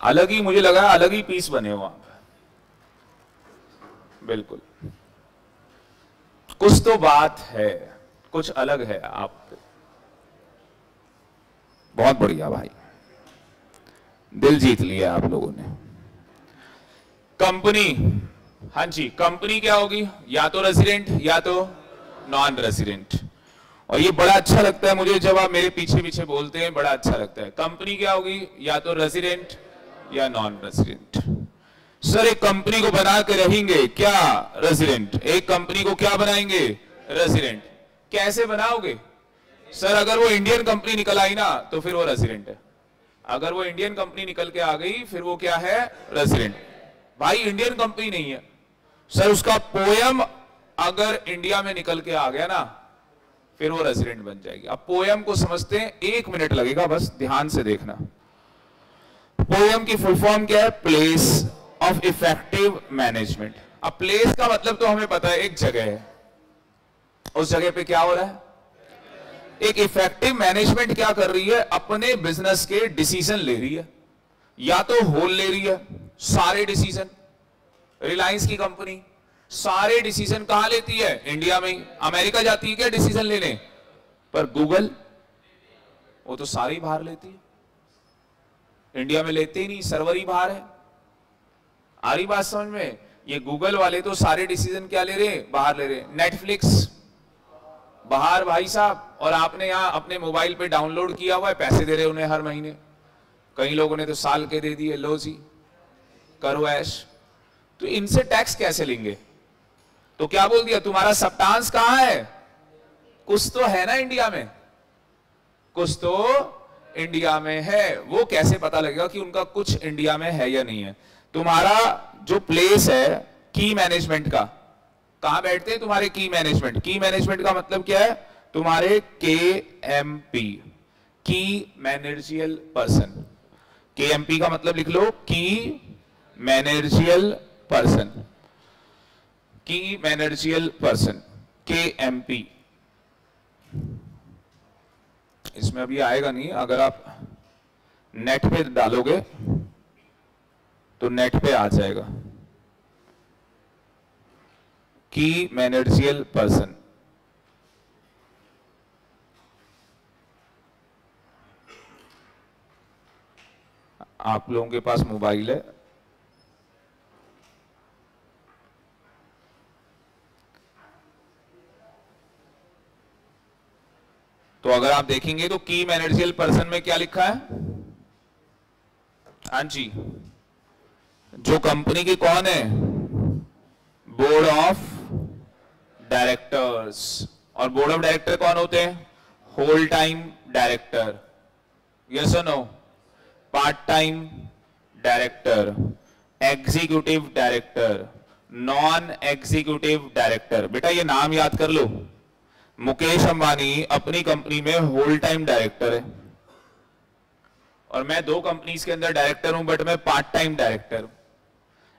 अलग ही, मुझे लगा अलग ही पीस बने हो आप, बिल्कुल। कुछ तो बात है, कुछ अलग है आप। बहुत बढ़िया भाई, दिल जीत लिया आप लोगों ने। कंपनी, हाँ जी, कंपनी क्या होगी? या तो रेजिडेंट या तो नॉन रेजिडेंट। और ये बड़ा अच्छा लगता है मुझे जब आप मेरे पीछे पीछे बोलते हैं, बड़ा अच्छा लगता है। कंपनी क्या होगी? या तो रेजिडेंट या नॉन रेजिडेंट। सर एक कंपनी को बना के रहेंगे क्या? रेजिडेंट। एक कंपनी को क्या बनाएंगे? रेजिडेंट। कैसे बनाओगे? सर अगर वो इंडियन कंपनी निकल आई ना तो फिर वो रेजिडेंट है। अगर वो इंडियन कंपनी निकल के आ गई फिर वो क्या है? रेजिडेंट। भाई इंडियन कंपनी नहीं है सर, उसका पोयम अगर इंडिया में निकल के आ गया ना फिर वो रेजिडेंट बन जाएगी। अब पोयम को समझते हैं, 1 मिनट लगेगा, बस ध्यान से देखना। पोयम की फुल फॉर्म क्या है? Place of effective management. अब प्लेस का मतलब तो हमें पता है, एक जगह है, उस जगह पे क्या हो रहा है? एक इफेक्टिव मैनेजमेंट क्या कर रही है? अपने बिजनेस के डिसीजन ले रही है, या तो होल ले रही है, सारे डिसीजन। रिलायंस की कंपनी सारे डिसीजन कहां लेती है? इंडिया में ही। अमेरिका जाती है क्या डिसीजन लेने? पर गूगल, वो तो सारी बाहर लेती है, इंडिया में लेते ही नहीं, सर्वर ही बाहर है। आ रही बात समझ में? ये गूगल वाले तो सारे डिसीजन क्या ले रहे हैं? बाहर ले रहे हैं। नेटफ्लिक्स बाहर भाई साहब, और आपने यहां अपने मोबाइल पे डाउनलोड किया हुआ है, पैसे दे रहे उन्हें हर महीने। कई लोगों ने तो साल के दे दिए, लो जी करो ऐश। तो इनसे टैक्स कैसे लेंगे? तो क्या बोल दिया, तुम्हारा सब्सटेंस कहां है? कुछ तो है ना इंडिया में, कुछ तो इंडिया में है। वो कैसे पता लगेगा कि उनका कुछ इंडिया में है या नहीं है? तुम्हारा जो प्लेस है की मैनेजमेंट का, कहां बैठते हैं तुम्हारे की मैनेजमेंट? की मैनेजमेंट का मतलब क्या है? तुम्हारे KMP, की मैनेजरियल पर्सन। KMP का मतलब लिख लो, की मैनेजरियल पर्सन, की मैनेजरियल पर्सन, KMP। इसमें अभी आएगा नहीं, अगर आप नेट पे डालोगे तो नेट पे आ जाएगा, की मैनेजरियल पर्सन। आप लोगों के पास मोबाइल है, तो अगर आप देखेंगे तो की मैनेजरियल पर्सन में क्या लिखा है? हाँ जी, जो कंपनी की कौन है? Board of directors. और बोर्ड ऑफ डायरेक्टर कौन होते हैं? होल टाइम डायरेक्टर, यस और no? Part time director, executive director, non executive director. बेटा ये नाम याद कर लो। मुकेश अंबानी अपनी कंपनी में होल टाइम डायरेक्टर है, और मैं 2 कंपनीज के अंदर डायरेक्टर हूं, बट मैं पार्ट टाइम डायरेक्टर हूं।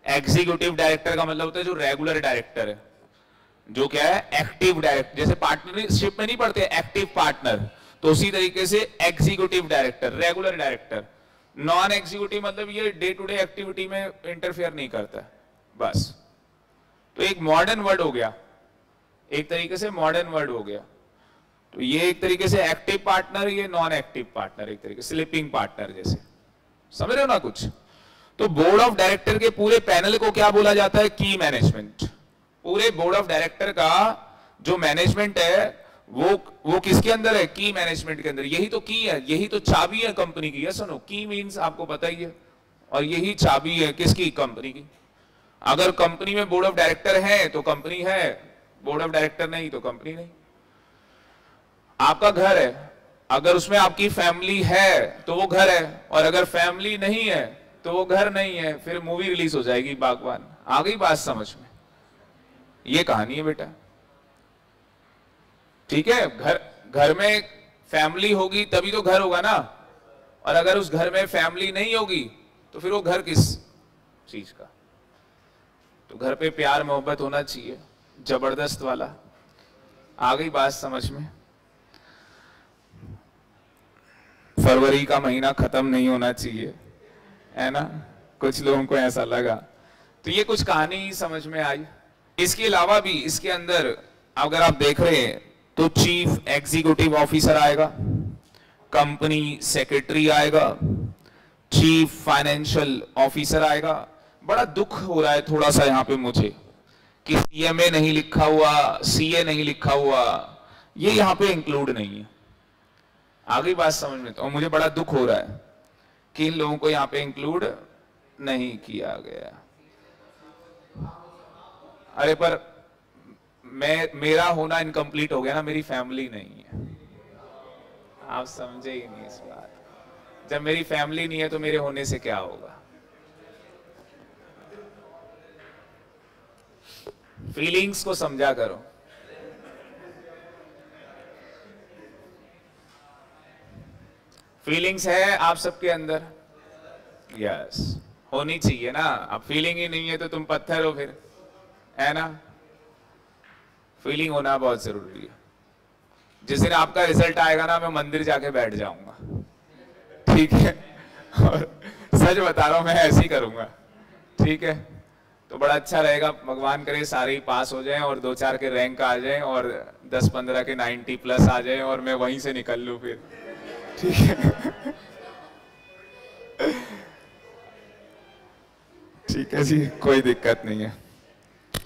एग्जीक्यूटिव डायरेक्टर का मतलब होता है जो रेगुलर डायरेक्टर है, जो क्या है? Active director. जैसे पार्टनरशिप में नहीं पढ़ते एक्टिव पार्टनर, तो उसी तरीके से executive director, regular director. Non executive मतलब ये डे टू डे एक्टिविटी में इंटरफेयर नहीं करता, बस। तो एक मॉडर्न वर्ड हो गया, एक तरीके से मॉडर्न वर्ड हो गया। तो ये एक तरीके से एक्टिव पार्टनर, ये नॉन एक्टिव पार्टनर, एक तरीके से स्लीपिंग पार्टनर जैसे। समझ रहे हो ना कुछ? तो बोर्ड ऑफ डायरेक्टर के पूरे पैनल को क्या बोला जाता है? की मैनेजमेंट। पूरे बोर्ड ऑफ डायरेक्टर का जो मैनेजमेंट है वो किसके अंदर है? की मैनेजमेंट के अंदर। यही तो की है, यही तो चाबी है कंपनी की। यस सुनो, की मींस आपको पता ही है, और यही चाबी है किसकी? कंपनी की। अगर कंपनी में बोर्ड ऑफ डायरेक्टर है तो कंपनी है, बोर्ड ऑफ डायरेक्टर नहीं तो कंपनी नहीं। आपका घर है, अगर उसमें आपकी फैमिली है तो वो घर है, और अगर फैमिली नहीं है तो वो घर नहीं है। फिर मूवी रिलीज हो जाएगी बागवान। आ गई बात समझ में? ये कहानी है बेटा, ठीक है? घर में फैमिली होगी तभी तो घर होगा ना, और अगर उस घर में फैमिली नहीं होगी तो फिर वो घर किस चीज का? तो घर पे प्यार मोहब्बत होना चाहिए, जबरदस्त वाला। आ गई बात समझ में? फरवरी का महीना खत्म नहीं होना चाहिए, है ना? कुछ लोगों को ऐसा लगा। तो ये कुछ कहानी समझ में आई। इसके अलावा भी इसके अंदर अगर आप देख रहे हैं तो चीफ एग्जीक्यूटिव ऑफिसर आएगा, कंपनी सेक्रेटरी आएगा, चीफ फाइनेंशियल ऑफिसर आएगा। बड़ा दुख हो रहा है थोड़ा सा यहाँ पे मुझे कि CMA नहीं लिखा हुआ, CA नहीं लिखा हुआ, ये यहाँ पे इंक्लूड नहीं है। आगे बात समझ में? तो मुझे बड़ा दुख हो रहा है कि इन लोगों को यहाँ पे इंक्लूड नहीं किया गया। अरे पर मेरा होना इनकम्प्लीट हो गया ना, मेरी फैमिली नहीं है। आप समझे ही नहीं इस बात। जब मेरी फैमिली नहीं है तो मेरे होने से क्या होगा? फीलिंग्स को समझा करो। फीलिंग्स है आप सबके अंदर? यस, होनी चाहिए ना। अब फीलिंग ही नहीं है तो तुम पत्थर हो फिर, है ना? फीलिंग होना बहुत जरूरी है। जिस दिन आपका रिजल्ट आएगा ना, मैं मंदिर जाके बैठ जाऊंगा, ठीक है? और सच बता रहा हूं, मैं ऐसे ही करूंगा, ठीक है? तो बड़ा अच्छा रहेगा। भगवान करे सारे ही पास हो जाएं और 2-4 के रैंक आ जाएं और 10-15 के 90+ आ जाएं और मैं वहीं से निकल लूं फिर, ठीक है? ठीक है जी, कोई दिक्कत नहीं है।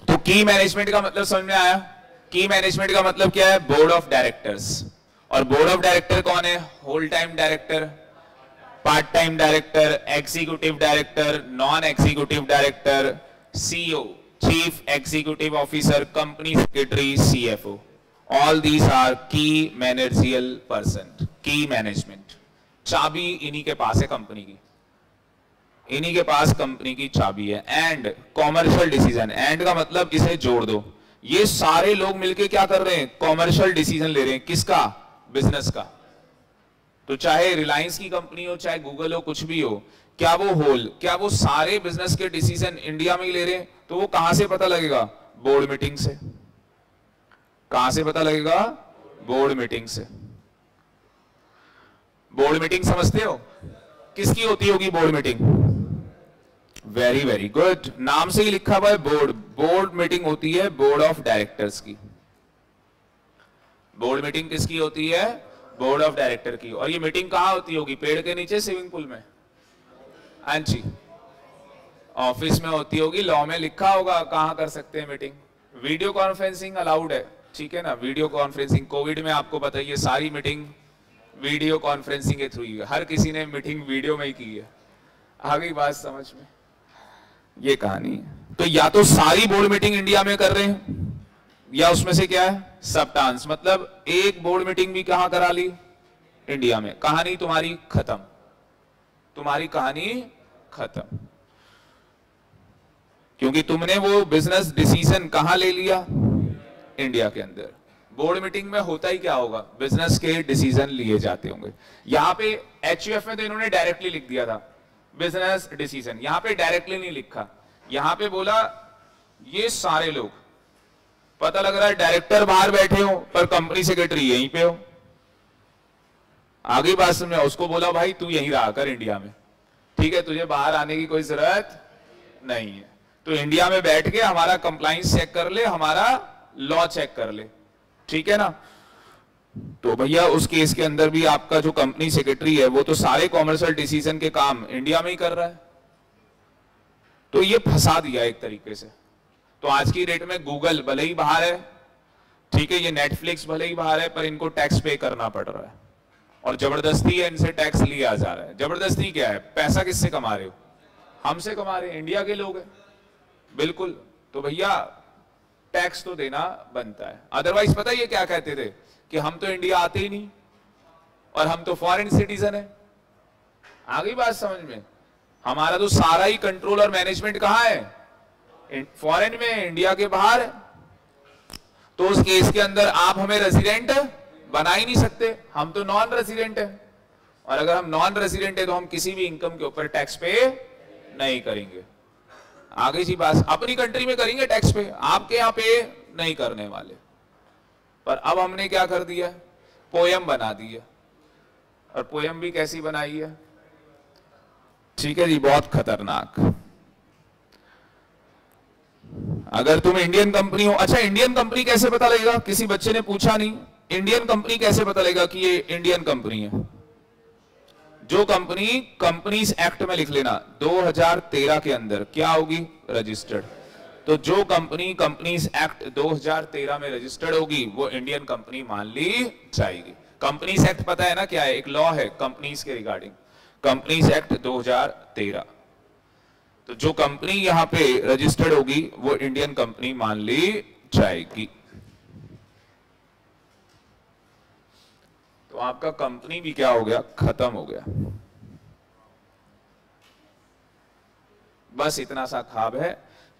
तो की मैनेजमेंट का मतलब समझ में आया? की मैनेजमेंट का मतलब क्या है? Board of directors. और बोर्ड ऑफ डायरेक्टर कौन है? Whole time director, part time director, executive director, non executive director, CEO, chief executive officer, company secretary, CFO। All these are key managerial person. Key management, चाबी इन्हीं के पास है company की, इन्हीं के पास कंपनी की चाबी है। एंड कॉमर्शियल डिसीजन, एंड का मतलब इसे जोड़ दो। ये सारे लोग मिलके क्या कर रहे हैं? कॉमर्शियल डिसीजन ले रहे हैं। किसका? बिजनेस का। तो चाहे रिलायंस की कंपनी हो, चाहे गूगल हो, कुछ भी हो, क्या वो सारे बिजनेस के डिसीजन इंडिया में ही ले रहे हैं? तो वो कहां से पता लगेगा? बोर्ड मीटिंग से। कहां से पता लगेगा? बोर्ड मीटिंग से। बोर्ड मीटिंग समझते हो? किसकी होती होगी board meeting? Very very good, नाम से ही लिखा हुआ है बोर्ड। बोर्ड मीटिंग होती है बोर्ड ऑफ डायरेक्टर्स की। बोर्ड मीटिंग किसकी होती है? बोर्ड ऑफ डायरेक्टर की। और ये मीटिंग कहां होती होगी? पेड़ के नीचे, स्विमिंग पूल में? हाँ जी, ऑफिस में होती होगी। लॉ में लिखा होगा कहां कर सकते हैं मीटिंग। वीडियो कॉन्फ्रेंसिंग अलाउड है, ठीक है ना? वीडियो कॉन्फ्रेंसिंग, कोविड में आपको बताइए सारी मीटिंग वीडियो कॉन्फ्रेंसिंग के थ्रू ही है। हर किसी ने मीटिंग वीडियो में ही की है। आ गई बात समझ में? ये कहानी है। तो या तो सारी बोर्ड मीटिंग इंडिया में कर रहे हैं, या उसमें से क्या है? सब टांस, मतलब एक बोर्ड मीटिंग भी कहां करा ली? इंडिया में। कहानी तुम्हारी खत्म, तुम्हारी कहानी खत्म। क्योंकि तुमने वो बिजनेस डिसीजन कहां ले लिया? इंडिया के अंदर। बोर्ड मीटिंग में होता ही क्या होगा? बिजनेस के डिसीजन लिए जाते होंगे। यहां पे एचयूएफ में तो इन्होंने डायरेक्टली लिख दिया था बिजनेस डिसीजन, यहां पे डायरेक्टली नहीं लिखा। यहां पे बोला ये सारे लोग, पता लग रहा है डायरेक्टर बाहर बैठे हो पर कंपनी सेक्रेटरी यहीं पे हो। आगे बात समझ में? उसको बोला भाई तू यहीं रहा कर इंडिया में, ठीक है, तुझे बाहर आने की कोई जरूरत नहीं है, तो इंडिया में बैठ के हमारा कंप्लाइंस चेक कर ले, हमारा लॉ चेक कर ले, ठीक है ना? तो भैया उस केस के अंदर भी आपका जो कंपनी सेक्रेटरी है वो तो सारे कॉमर्शियल डिसीजन के काम इंडिया में ही कर रहा है। तो ये फंसा दिया एक तरीके से। तो आज की डेट में गूगल भले ही बाहर है, ठीक है, ये नेटफ्लिक्स भले ही बाहर है, पर इनको टैक्स पे करना पड़ रहा है और जबरदस्ती है इनसे टैक्स लिया जा रहा है। जबरदस्ती क्या है? पैसा किससे कमा रहे हो? हमसे कमा रहे हैं, इंडिया के लोग हैं, बिल्कुल। तो भैया टैक्स तो देना बनता है। अदरवाइज पता ये क्या कहते थे कि हम तो इंडिया आते ही नहीं और हम तो फॉरेन सिटीजन है। आ गई बात समझ में? हमारा तो सारा ही कंट्रोल और मैनेजमेंट कहां है? फॉरेन में, इंडिया के बाहर। तो उस केस के अंदर आप हमें रेजिडेंट बना ही नहीं सकते, हम तो नॉन रेजिडेंट है। और अगर हम नॉन रेजिडेंट है तो हम किसी भी इनकम के ऊपर टैक्स पे नहीं करेंगे। आगे जी बात, अपनी कंट्री में करेंगे टैक्स पे, आपके यहां पे नहीं करने वाले। पर अब हमने क्या कर दिया? पोयम बना दी है। और पोयम भी कैसी बनाई है? ठीक है जी, बहुत खतरनाक। अगर तुम इंडियन कंपनी हो, अच्छा इंडियन कंपनी कैसे पता लगेगा? किसी बच्चे ने पूछा नहीं, इंडियन कंपनी कैसे पता लगेगा कि ये इंडियन कंपनी है? जो कंपनी कंपनीज एक्ट में लिख लेना 2013 के अंदर क्या होगी? रजिस्टर्ड। तो जो कंपनी कंपनीज एक्ट 2013 में रजिस्टर्ड होगी वो इंडियन कंपनी मान ली जाएगी। कंपनीज एक्ट पता है ना क्या है? एक लॉ है कंपनीज के रिगार्डिंग, कंपनीज एक्ट 2013। तो जो कंपनी यहां पे रजिस्टर्ड होगी वो इंडियन कंपनी मान ली जाएगी। तो आपका कंपनी भी क्या हो गया? खत्म हो गया। बस इतना सा ख्वाब है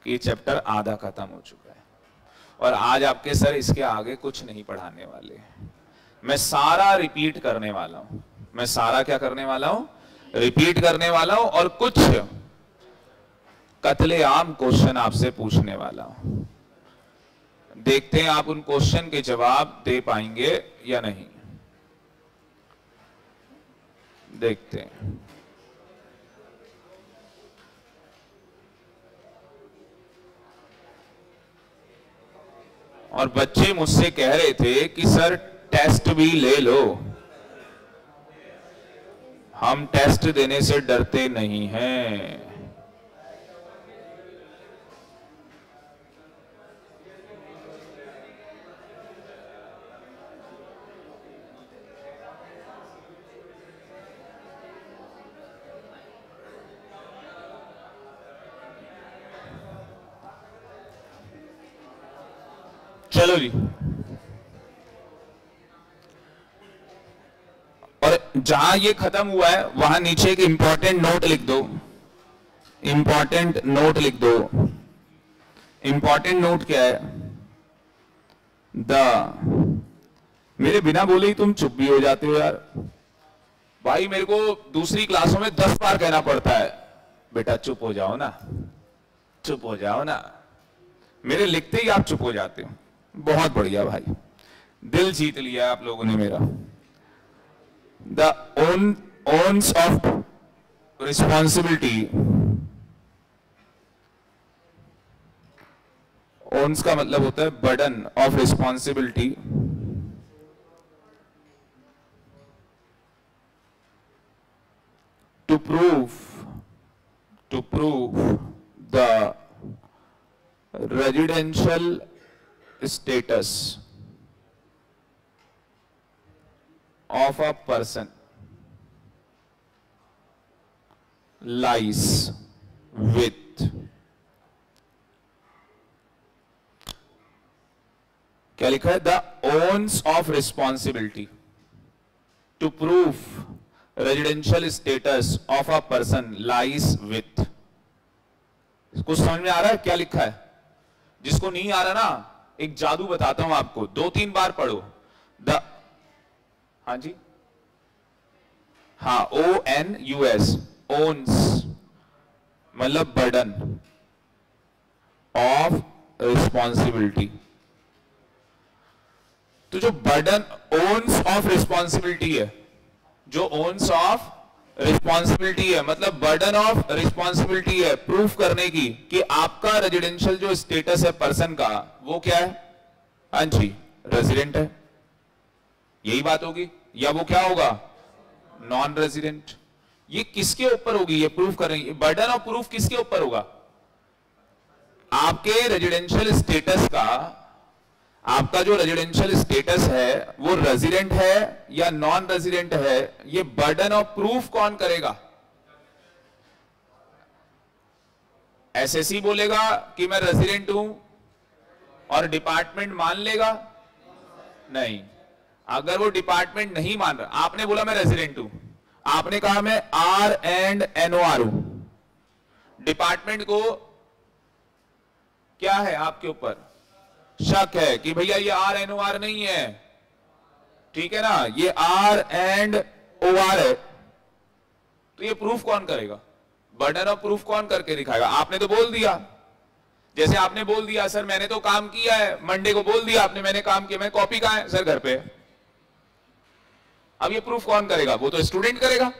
कि चैप्टर आधा खत्म हो चुका है और आज आपके सर इसके आगे कुछ नहीं पढ़ाने वाले। मैं सारा रिपीट करने वाला हूं। मैं सारा क्या करने वाला हूं? रिपीट करने वाला हूं और कुछ कत्लेआम क्वेश्चन आपसे पूछने वाला हूं। देखते हैं आप उन क्वेश्चन के जवाब दे पाएंगे या नहीं। देखते हैं। और बच्चे मुझसे कह रहे थे कि सर टेस्ट भी ले लो। हम टेस्ट देने से डरते नहीं हैं। चलो जी, और जहां ये खत्म हुआ है वहां नीचे एक इंपॉर्टेंट नोट लिख दो। इंपॉर्टेंट नोट लिख दो। इंपॉर्टेंट नोट क्या है? मेरे बिना बोले ही तुम चुप भी हो जाते हो यार। भाई मेरे को दूसरी क्लासों में 10 बार कहना पड़ता है, बेटा चुप हो जाओ ना, चुप हो जाओ ना। मेरे लिखते ही आप चुप हो जाते हो। बहुत बढ़िया भाई, दिल जीत लिया आप लोगों ने मेरा। The onus of responsibility, onus का मतलब होता है burden of responsibility, to prove the residential status of a person lies with, क्या लिखा है? The onus of responsibility to prove residential status of a person lies with. कुछ समझ में आ रहा है क्या लिखा है? जिसको नहीं आ रहा ना, एक जादू बताता हूं आपको, 2-3 बार पढ़ो। द, हाँ जी, हाँ, ONUS, ओन्स मतलब बर्डन ऑफ रिस्पॉन्सिबिलिटी। तो जो बर्डन ओन्स ऑफ रिस्पॉन्सिबिलिटी है, जो ओन्स ऑफ रिस्पॉन्सिबिलिटी है मतलब बर्डन ऑफ रिस्पॉन्सिबिलिटी है प्रूफ करने की कि आपका रेजिडेंशियल जो स्टेटस है पर्सन का, वो क्या है? हाँ जी, रेजिडेंट है। यही बात होगी, या वो क्या होगा? Non resident. ये किसके ऊपर होगी? ये प्रूफ करेंगे, बर्डन ऑफ प्रूफ किसके ऊपर होगा? आपके रेजिडेंशियल स्टेटस का, आपका जो रेजिडेंशियल स्टेटस है वो रेजिडेंट है या नॉन रेजिडेंट है, ये बर्डन ऑफ प्रूफ कौन करेगा? एसएससी बोलेगा कि मैं रेजिडेंट हूं और डिपार्टमेंट मान लेगा? नहीं। अगर वो डिपार्टमेंट नहीं मान रहा, आपने बोला मैं रेजिडेंट हूं, आपने कहा मैं RNOR हूं, डिपार्टमेंट को क्या है आपके ऊपर? शक है कि भैया ये RNOR नहीं है, ठीक है ना, ये R&OR है, तो ये प्रूफ कौन करेगा? बर्डन ऑफ प्रूफ कौन करके दिखाएगा? आपने तो बोल दिया, जैसे आपने बोल दिया सर मैंने तो काम किया है, मंडे को बोल दिया आपने मैंने काम किया, मैं कॉपी कहां है? सर घर पे। अब ये प्रूफ कौन करेगा? वो तो स्टूडेंट करेगा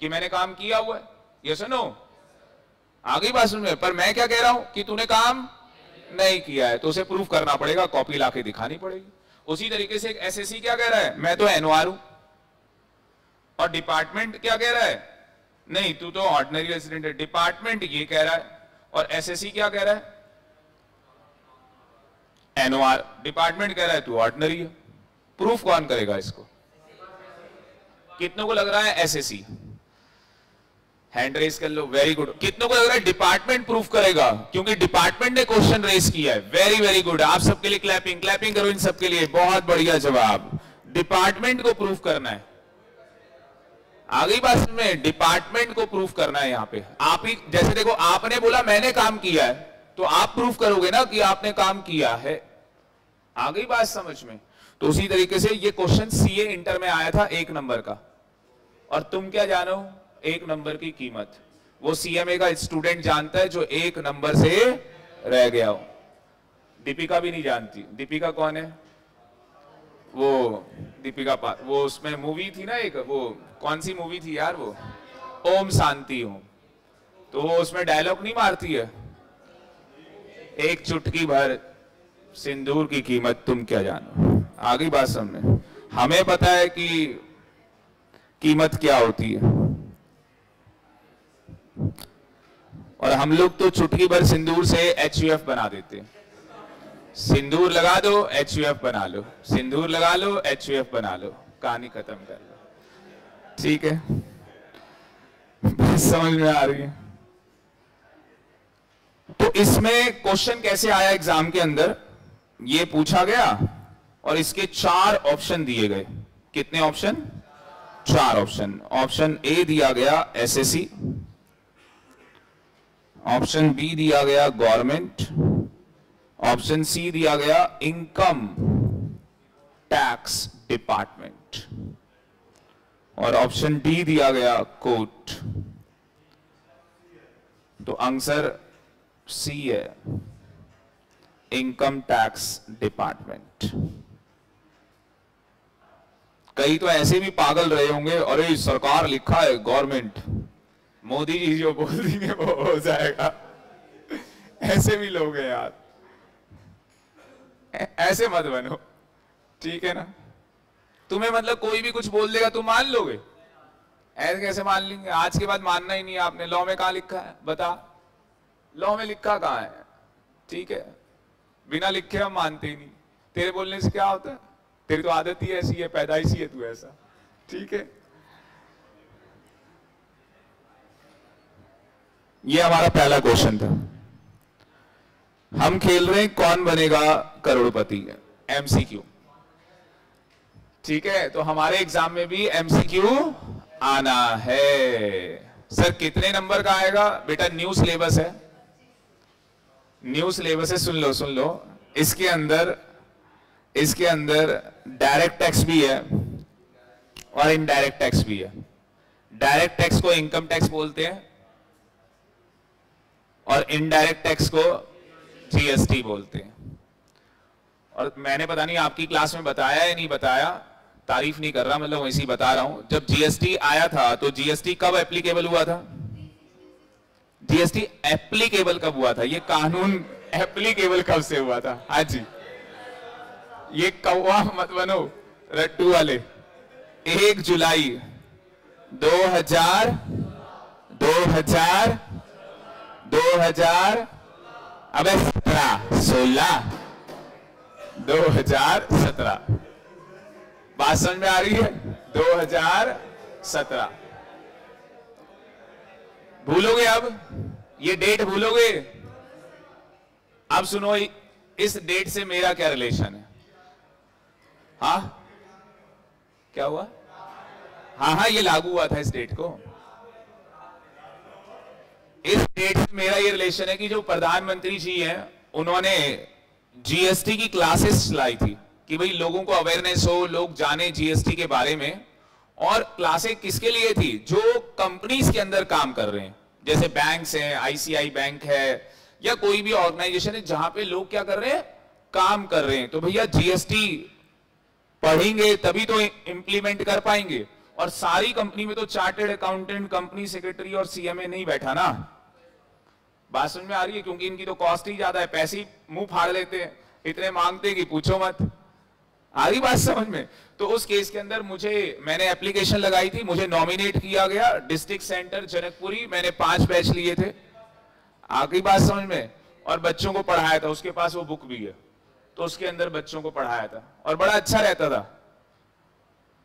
कि मैंने काम किया हुआ है। ये सुनो, आगे बात सुन में, पर मैं क्या कह रहा हूं कि तूने काम नहीं किया है तो उसे प्रूफ करना पड़ेगा, कॉपी लाके दिखानी पड़ेगी। उसी तरीके से एसएससी क्या कह रहा है? मैं तो NOR हूं, और डिपार्टमेंट क्या कह रहा है? नहीं तू तो ऑर्डिनरी रेजिडेंट है। डिपार्टमेंट ये कह रहा है और एसएससी क्या कह रहा है? NOR। डिपार्टमेंट कह रहा है तू ऑर्डिनरी है। प्रूफ कौन करेगा इसको? कितनों को लग रहा है एसएससी? हैंड रेस कर लो, वेरी गुड। कितनों को लग रहा है डिपार्टमेंट प्रूफ करेगा? क्योंकि डिपार्टमेंट ने क्वेश्चन रेस किया है। वेरी वेरी गुड, आप सबके लिए क्लैपिंग, क्लैपिंग करो इन सबके लिए, बहुत बढ़िया जवाब। डिपार्टमेंट को प्रूफ करना है। आगे बात में, डिपार्टमेंट को प्रूफ करना है। यहां पे आप ही, जैसे देखो आपने बोला मैंने काम किया है, तो आप प्रूफ करोगे ना कि आपने काम किया है। आगे बात समझ में? तो उसी तरीके से ये क्वेश्चन सीए इंटर में आया था 1 नंबर का, और तुम क्या जानो? 1 नंबर की कीमत। वो सीएमए का स्टूडेंट जानता है जो 1 नंबर से रह गया हो। दीपिका भी नहीं जानती। दीपिका कौन है? वो दीपिका वो उसमें मूवी थी ना एक, वो कौन सी मूवी थी यार? वो ओम शांति हूं, तो वो उसमें डायलॉग नहीं मारती है, एक चुटकी भर सिंदूर की कीमत तुम क्या जानो। आगे बात समझे? हमें पता है कि कीमत क्या होती है, और हम लोग तो चुटकी भर सिंदूर से HUF बना देते हैं। सिंदूर लगा दो HUF बना लो, सिंदूर लगा लो HUF बना लो, कहानी खत्म कर लो। ठीक है, समझ में आ रही है? तो इसमें क्वेश्चन कैसे आया एग्जाम के अंदर, ये पूछा गया और इसके 4 ऑप्शन दिए गए। कितने ऑप्शन? 4 ऑप्शन। ऑप्शन ए दिया गया एसएससी, ऑप्शन बी दिया गया गवर्नमेंट, ऑप्शन सी दिया गया इनकम टैक्स डिपार्टमेंट। और ऑप्शन डी दिया गया कोर्ट। तो आंसर सी है इनकम टैक्स डिपार्टमेंट। कई तो ऐसे भी पागल रहे होंगे, अरे सरकार लिखा है गवर्नमेंट, मोदी जी जो बोल देंगे वो हो जाएगा। ऐसे भी लोग हैं यार, ऐसे मत बनो, ठीक है ना। तुम्हें मतलब कोई भी कुछ बोल देगा तुम मान लोगे? ऐसे कैसे मान लेंगे? आज के बाद मानना ही नहीं है आपने। लॉ में कहां लिखा है बता? लॉ में लिखा कहां है? ठीक है, बिना लिखे हम मानते ही नहीं। तेरे बोलने से क्या होता है? तेरी तो आदत ही ऐसी है, पैदाइशी है तू ऐसा, ठीक है। ये हमारा पहला क्वेश्चन था। हम खेल रहे हैं कौन बनेगा करोड़पति, एमसीक्यू, ठीक है। तो हमारे एग्जाम में भी एमसीक्यू आना है। सर कितने नंबर का आएगा? बेटा न्यू सिलेबस है, न्यू सिलेबस है, सुन लो। इसके अंदर डायरेक्ट टैक्स भी है और इनडायरेक्ट टैक्स भी है। डायरेक्ट टैक्स को इनकम टैक्स बोलते हैं और इनडायरेक्ट टैक्स को जीएसटी बोलते हैं। और मैंने पता नहीं आपकी क्लास में बताया या नहीं बताया, तारीफ नहीं कर रहा, मतलब वैसे ही बता रहा हूं। जब जीएसटी आया था तो जीएसटी कब एप्लीकेबल हुआ था? जीएसटी एप्लीकेबल कब हुआ था? ये कानून एप्लीकेबल कब से हुआ था? हाँ जी, ये कौवा मत बनो रट्टू वाले। 1 जुलाई 2000 अबे 2017 बात समझ में आ रही है? 2017 भूलोगे? अब ये डेट भूलोगे? अब सुनो, इस डेट से मेरा क्या रिलेशन है? हाँ क्या हुआ? हाँ, ये लागू हुआ था इस डेट को। इस डेट से मेरा ये रिलेशन है कि जो प्रधानमंत्री जी हैं उन्होंने जीएसटी की क्लासेस चलाई थी कि भाई लोगों को अवेयरनेस हो, लोग जाने जीएसटी के बारे में। और क्लासेस किसके लिए थी? जो कंपनीज के अंदर काम कर रहे हैं, जैसे बैंक्स हैं, आईसीआई बैंक है या कोई भी ऑर्गेनाइजेशन है जहां पे लोग क्या कर रहे हैं, काम कर रहे हैं। तो भैया जीएसटी पढ़ेंगे तभी तो इंप्लीमेंट कर पाएंगे। और सारी कंपनी में तो चार्टर्ड अकाउंटेंट, कंपनी सेक्रेटरी और सीएमए नहीं बैठा ना। बात समझ में आ रही है? क्योंकि इनकी तो कॉस्ट ही ज्यादा है, पैसे ही मुंह फाड़ लेते हैं, इतने मांगते कि पूछो मत। आ रही बात समझ में? तो उस केस के अंदर मैंने एप्लीकेशन लगाई थी, मुझे नॉमिनेट किया गया डिस्ट्रिक्ट सेंटर जनकपुरी, मैंने 5 बैच लिए थे। आ गई बात समझ में? और बच्चों को पढ़ाया था, उसके पास वो बुक भी है, तो उसके अंदर बच्चों को पढ़ाया था और बड़ा अच्छा रहता था,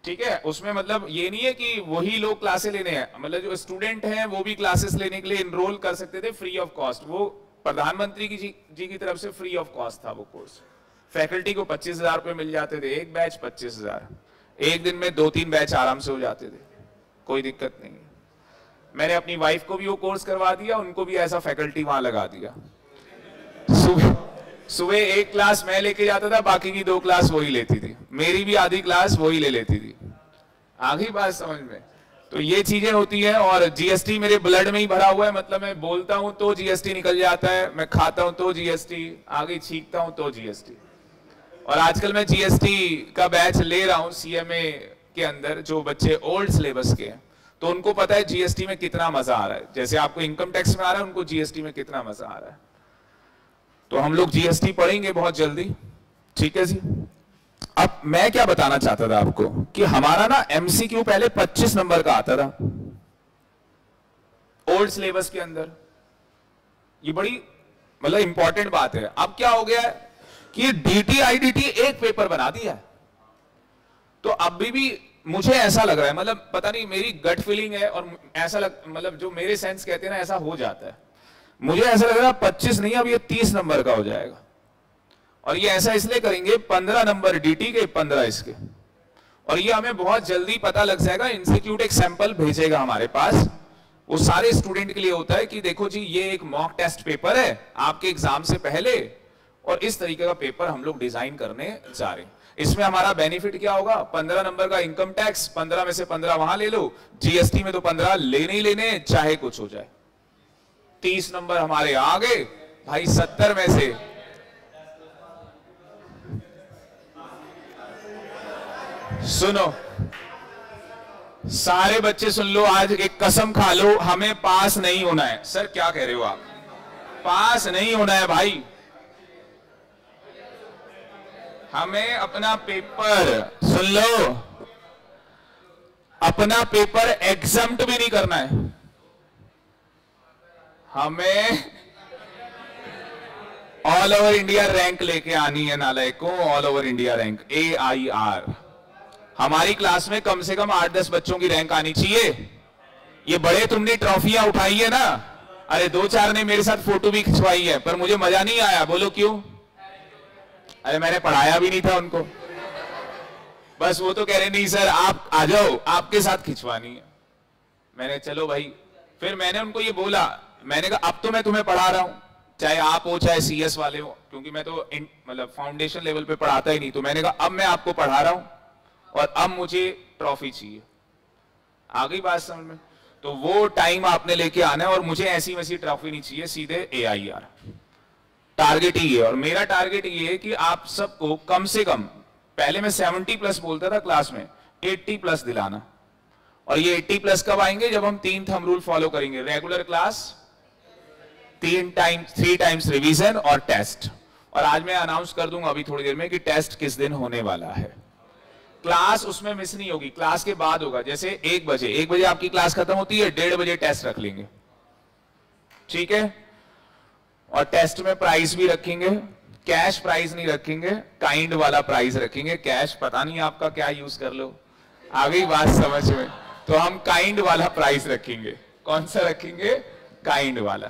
ठीक है। उसमें मतलब ये नहीं है कि वही लोग क्लासेस लेने हैं, मतलब जो स्टूडेंट हैं वो भी क्लासेस लेने के लिए इनरोल कर सकते थे फ्री ऑफ कॉस्ट। वो प्रधानमंत्री जी की तरफ से फ्री ऑफ कॉस्ट था वो कोर्स। फैकल्टी को 25,000 रुपए मिल जाते थे, एक बैच 25,000। एक दिन में 2-3 बैच आराम से हो जाते थे, कोई दिक्कत नहीं। मैंने अपनी वाइफ को भी वो कोर्स करवा दिया, उनको भी ऐसा फैकल्टी वहां लगा दिया। सुबह एक क्लास मैं लेके जाता था, बाकी की 2 क्लास वही लेती थी, मेरी भी आधी क्लास वही ले लेती थी। आगे बात समझ में? तो ये चीजें होती है। और जीएसटी मेरे ब्लड में ही भरा हुआ है, मतलब मैं बोलता हूं तो जीएसटी निकल जाता है, मैं खाता हूं तो जीएसटी, आगे छींकता हूं तो जीएसटी। और आजकल मैं जीएसटी का बैच ले रहा हूं सीएमए के अंदर, जो बच्चे ओल्ड सिलेबस के हैं, तो उनको पता है जीएसटी में कितना मजा आ रहा है। जैसे आपको इनकम टैक्स में आ रहा है, उनको जीएसटी में कितना मजा आ रहा है। तो हम लोग जीएसटी पढ़ेंगे बहुत जल्दी, ठीक है जी। अब मैं क्या बताना चाहता था आपको कि हमारा ना एमसीक्यू पहले 25 नंबर का आता था ओल्ड सिलेबस के अंदर। ये बड़ी मतलब इंपॉर्टेंट बात है। अब क्या हो गया है कि डीटी आईडीटी एक पेपर बना दिया है। तो अभी भी मुझे ऐसा लग रहा है, मतलब पता नहीं मेरी गट फीलिंग है, और ऐसा मतलब जो मेरे सेंस कहते हैं ना, ऐसा हो जाता है। मुझे ऐसा लग रहा है 25 नहीं, अब ये 30 नंबर का हो जाएगा। और ये ऐसा इसलिए करेंगे, 15 नंबर डीटी के, 15 इसके। और ये हमें बहुत जल्दी पता लग जाएगा। इंस्टीट्यूट एक सैंपल भेजेगा हमारे पास, वो सारे स्टूडेंट के लिए होता है कि देखो जी ये एक मॉक टेस्ट पेपर है आपके एग्जाम से पहले, और इस तरीके का पेपर हम लोग डिजाइन करने जा रहे हैं। इसमें हमारा बेनिफिट क्या होगा? 15 नंबर का इनकम टैक्स, 15 में से 15 वहां ले लो, जीएसटी में तो 15 लेने ही लेने, चाहे कुछ हो जाए। 30 नंबर हमारे आगे भाई, 70 में से सुनो, सारे बच्चे सुन लो, आज एक कसम खा लो, हमें पास नहीं होना है। सर क्या कह रहे हो आप? पास नहीं होना है भाई, हमें अपना पेपर, सुन लो, अपना पेपर एग्जाम्ट भी नहीं करना है। हमें ऑल ओवर इंडिया रैंक लेके आनी है नालायकों, all over India rank, AIR। हमारी क्लास में कम से कम 8-10 बच्चों की रैंक आनी चाहिए। ये बड़े तुमने ट्रॉफियां उठाई है ना, अरे 2-4 ने मेरे साथ फोटो भी खिंचवाई है, पर मुझे मजा नहीं आया। बोलो क्यों? अरे मैंने पढ़ाया भी नहीं था उनको, बस वो तो कह रहे नहीं सर आप आ जाओ, आपके साथ खिंचवानी है। मैंने चलो भाई, फिर मैंने उनको ये बोला, मैंने कहा अब तो मैं तुम्हें पढ़ा रहा हूं, चाहे आप हो चाहे CS वाले हो, क्योंकि मैं तो मतलब फाउंडेशन लेवल पे पढ़ाता ही नहीं। तो मैंने कहा अब मैं आपको पढ़ा रहा हूं और अब मुझे ट्रॉफी चाहिए। आ गई बात समझ में? तो वो टाइम आपने लेके आना है, और मुझे ऐसी वैसी ट्रॉफी नहीं चाहिए, सीधे AIR। टारगेट ही है, और मेरा टारगेट ये है कि आप सबको कम से कम, पहले मैं 70+ बोलता था क्लास में, 80+ दिलाना। और ये 80+ कब आएंगे? जब हम 3 थंब रूल फॉलो करेंगे, रेगुलर क्लास, 3 टाइम्स रिवीजन और टेस्ट। और आज मैं अनाउंस कर दूंगा अभी थोड़ी देर में कि टेस्ट किस दिन होने वाला है। क्लास उसमें मिस नहीं होगी, क्लास के बाद होगा। जैसे 1 बजे आपकी क्लास खत्म होती है, 1:30 बजे टेस्ट रख लेंगे, ठीक है? और टेस्ट में प्राइस भी रखेंगे, कैश प्राइस नहीं रखेंगे, काइंड वाला प्राइस रखेंगे। कैश पता नहीं आपका क्या यूज कर लो, आ गई बात समझ में? तो हम काइंड वाला प्राइस रखेंगे। कौन सा रखेंगे? काइंड वाला।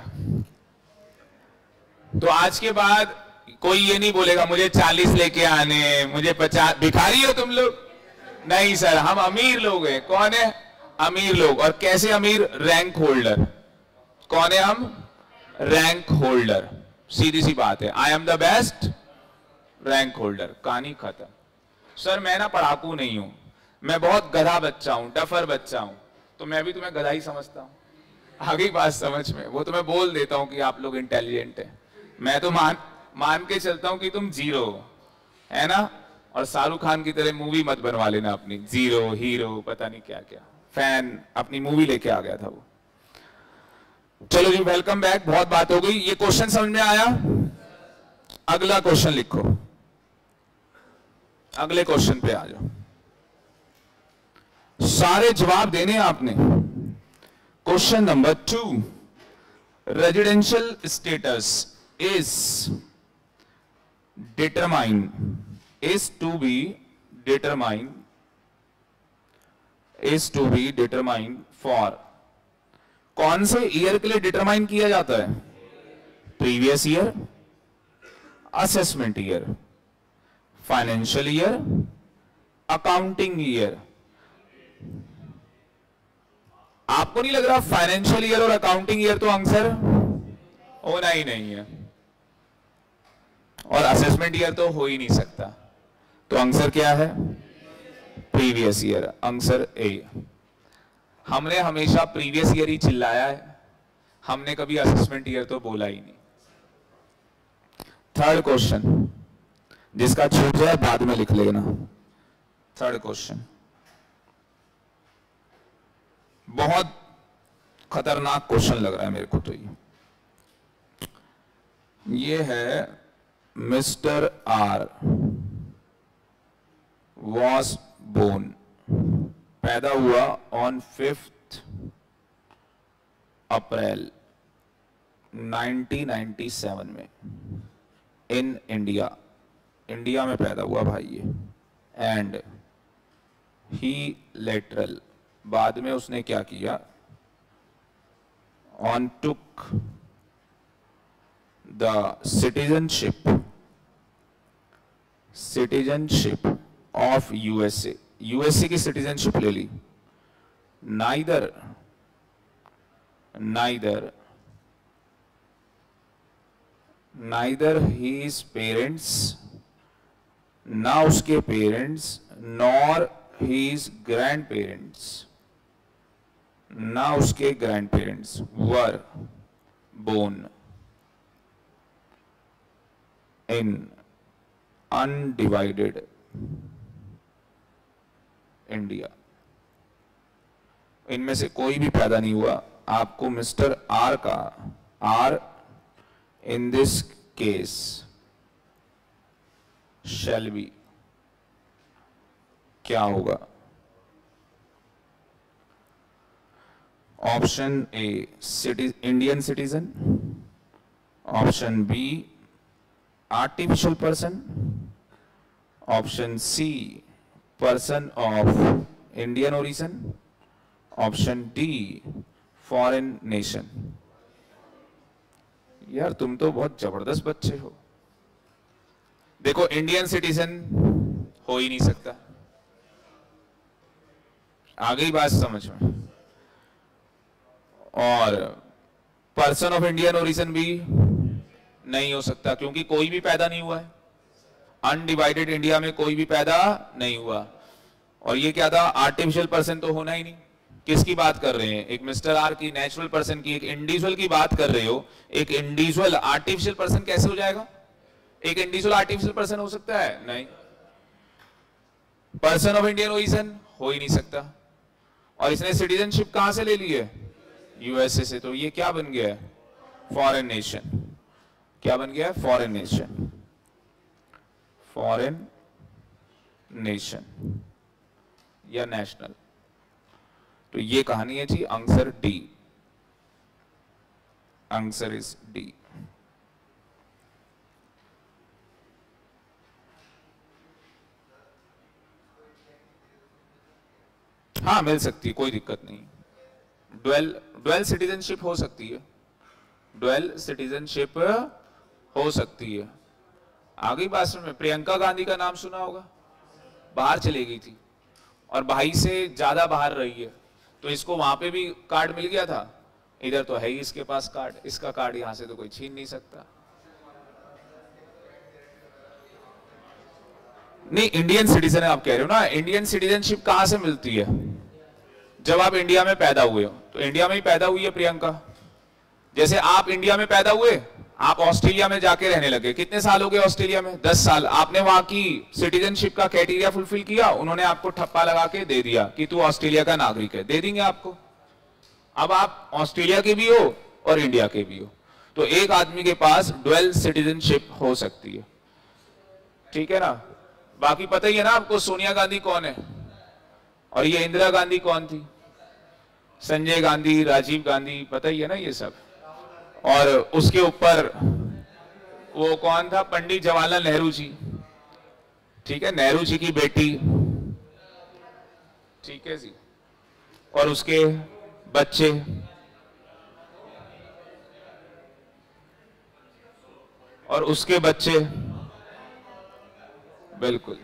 तो आज के बाद कोई ये नहीं बोलेगा मुझे 40 लेके आने, मुझे 50। भिखारी हो तुम लोग? नहीं सर, हम अमीर लोग हैं। कौन है अमीर लोग? और कैसे अमीर? Rank holder. कौन है हम? Rank holder. सीधी सी बात है, I am the best rank holder, कहानी खत्म। सर मैं ना पढ़ाकू नहीं हूं, मैं बहुत गधा बच्चा हूं, डफर बच्चा हूं। तो मैं भी तुम्हें गधा ही समझता हूं। आगे बात समझ में? वो तो मैं बोल देता हूं कि आप लोग इंटेलिजेंट हैं, मैं तो मान के चलता हूं कि तुम जीरो हो, है ना? और शाहरुख खान की तरह मूवी मत बनवा लेना अपनी, जीरो हीरो पता नहीं क्या क्या, फैन अपनी मूवी लेके आ गया था वो। चलो जी, वेलकम बैक, बहुत बात हो गई। ये क्वेश्चन समझ में आया? अगला क्वेश्चन लिखो, अगले क्वेश्चन पे आ जाओ। सारे जवाब देने हैं आपने। Question number 2, residential status is to be determine for, कौन से ईयर के लिए डिटरमाइन किया जाता है? Previous year, assessment year, financial year, accounting year. आपको नहीं लग रहा फाइनेंशियल ईयर और अकाउंटिंग ईयर तो आंसर होना ही नहीं है, और असेसमेंट ईयर तो हो ही नहीं सकता। तो आंसर क्या है? Previous year, answer A. हमने हमेशा प्रीवियस ईयर ही चिल्लाया है, हमने कभी असेसमेंट ईयर तो बोला ही नहीं। थर्ड क्वेश्चन, जिसका छूट जाए बाद में लिख लेना। थर्ड क्वेश्चन बहुत खतरनाक क्वेश्चन लग रहा है मेरे को तो। ये है, मिस्टर आर वॉज बोर्न, पैदा हुआ ऑन 5 अप्रैल 1997 में इन इंडिया, इंडिया में पैदा हुआ भाई ये। एंड ही लेटरल, बाद में उसने क्या किया? On took the citizenship of USA, USA की सिटीजनशिप ले ली। नाइदर his parents ना उसके parents nor his grandparents, ना उसके grandparents were born in undivided India. इनमें से कोई भी पैदा नहीं हुआ। आपको मिस्टर आर का, R in this case shall be क्या होगा? Option A Indian citizen, option B artificial person, option C person of Indian origin, option D foreign nation. यार तुम तो बहुत जबरदस्त बच्चे हो। देखो इंडियन सिटीजन हो ही नहीं सकता, आ गई बात समझ में, और पर्सन ऑफ इंडियन ओरिजिन भी नहीं हो सकता क्योंकि कोई भी पैदा नहीं हुआ है। अनडिवाइडेड इंडिया में कोई भी पैदा नहीं हुआ। और ये क्या था? आर्टिफिशियल पर्सन तो होना ही नहीं। किसकी बात कर रहे हैं? एक मिस्टर आर की, नेचुरल पर्सन की, एक इंडिविजुअल की बात कर रहे हो। एक इंडिविजुअल आर्टिफिशियल पर्सन कैसे हो जाएगा? एक इंडिविजुअल आर्टिफिशियल पर्सन हो सकता है? नहीं। पर्सन ऑफ इंडियन ओरिजिन हो ही नहीं सकता। और इसने सिटीजनशिप कहां से ले ली है? यूएसए से। तो ये क्या बन गया है? Foreign nation. क्या बन गया है? Foreign nation. फॉरेन नेशन या नेशनल। तो ये कहानी है जी। Answer D, answer is D. हाँ मिल सकती है, कोई दिक्कत नहीं। ड्वेल सिटीजनशिप हो सकती है, ड्वेल सिटीजनशिप हो सकती है। आगे बात में प्रियंका गांधी का नाम सुना होगा, बाहर चली गई थी और भाई से ज्यादा बाहर रही है, तो इसको वहां पे भी कार्ड मिल गया था। इधर तो है ही इसके पास कार्ड, इसका कार्ड यहां से तो कोई छीन नहीं सकता। नहीं, इंडियन सिटीजन है आप कह रहे हो ना। इंडियन सिटीजनशिप कहां से मिलती है? जब आप इंडिया में पैदा हुए हो। तो इंडिया में ही पैदा हुई है प्रियंका। जैसे आप इंडिया में पैदा हुए, आप ऑस्ट्रेलिया में जाके रहने लगे। कितने साल हो गए ऑस्ट्रेलिया में? 10 साल। आपने वहां की सिटीजनशिप का क्राइटेरिया फुलफिल किया, उन्होंने आपको ठप्पा लगा के दे दिया कि तू ऑस्ट्रेलिया का नागरिक है, दे देंगे आपको। अब आप ऑस्ट्रेलिया के भी हो और इंडिया के भी हो, तो एक आदमी के पास ड्वेल सिटीजनशिप हो सकती है। ठीक है ना? बाकी पता ही है ना आपको सोनिया गांधी कौन है और ये इंदिरा गांधी कौन थी, संजय गांधी, राजीव गांधी, पता ही है ना ये सब। और उसके ऊपर वो कौन था? पंडित जवाहरलाल नेहरू जी। ठीक है, नेहरू जी की बेटी। ठीक है जी। और उसके बच्चे। और उसके बच्चे। बिल्कुल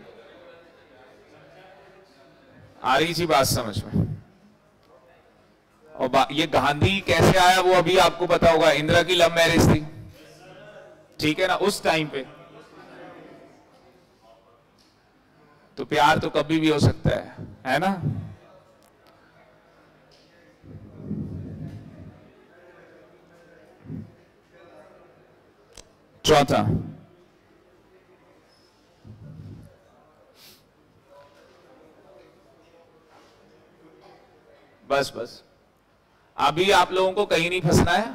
आ रही थी बात समझ में। और ये गांधी कैसे आया वो अभी आपको पता होगा। इंदिरा की लव मैरिज थी, ठीक है ना, उस टाइम पे। तो प्यार तो कभी भी हो सकता है ना। चौथा, बस अभी आप लोगों को कहीं नहीं फंसना है,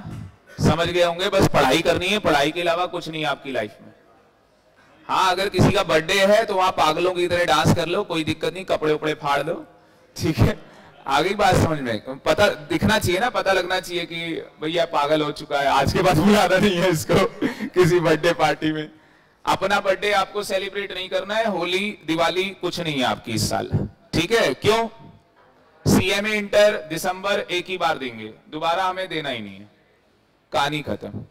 समझ गए होंगे। बस पढ़ाई करनी है, पढ़ाई के अलावा कुछ नहीं आपकी लाइफ में। हाँ, अगर किसी का बर्थडे है तो वहां पागलों की तरह डांस कर लो, कोई दिक्कत नहीं, कपड़े उपड़े फाड़ लो, ठीक है। आगे बात समझ में, पता दिखना चाहिए ना, पता लगना चाहिए कि भैया पागल हो चुका है, आज के बाद बुलाना नहीं है इसको किसी बर्थडे पार्टी में। अपना बर्थडे आपको सेलिब्रेट नहीं करना है, होली दिवाली कुछ नहीं है आपकी इस साल, ठीक है। क्यों? सीएमए इंटर दिसंबर एक ही बार देंगे, दोबारा हमें देना ही नहीं है, कहानी खत्म।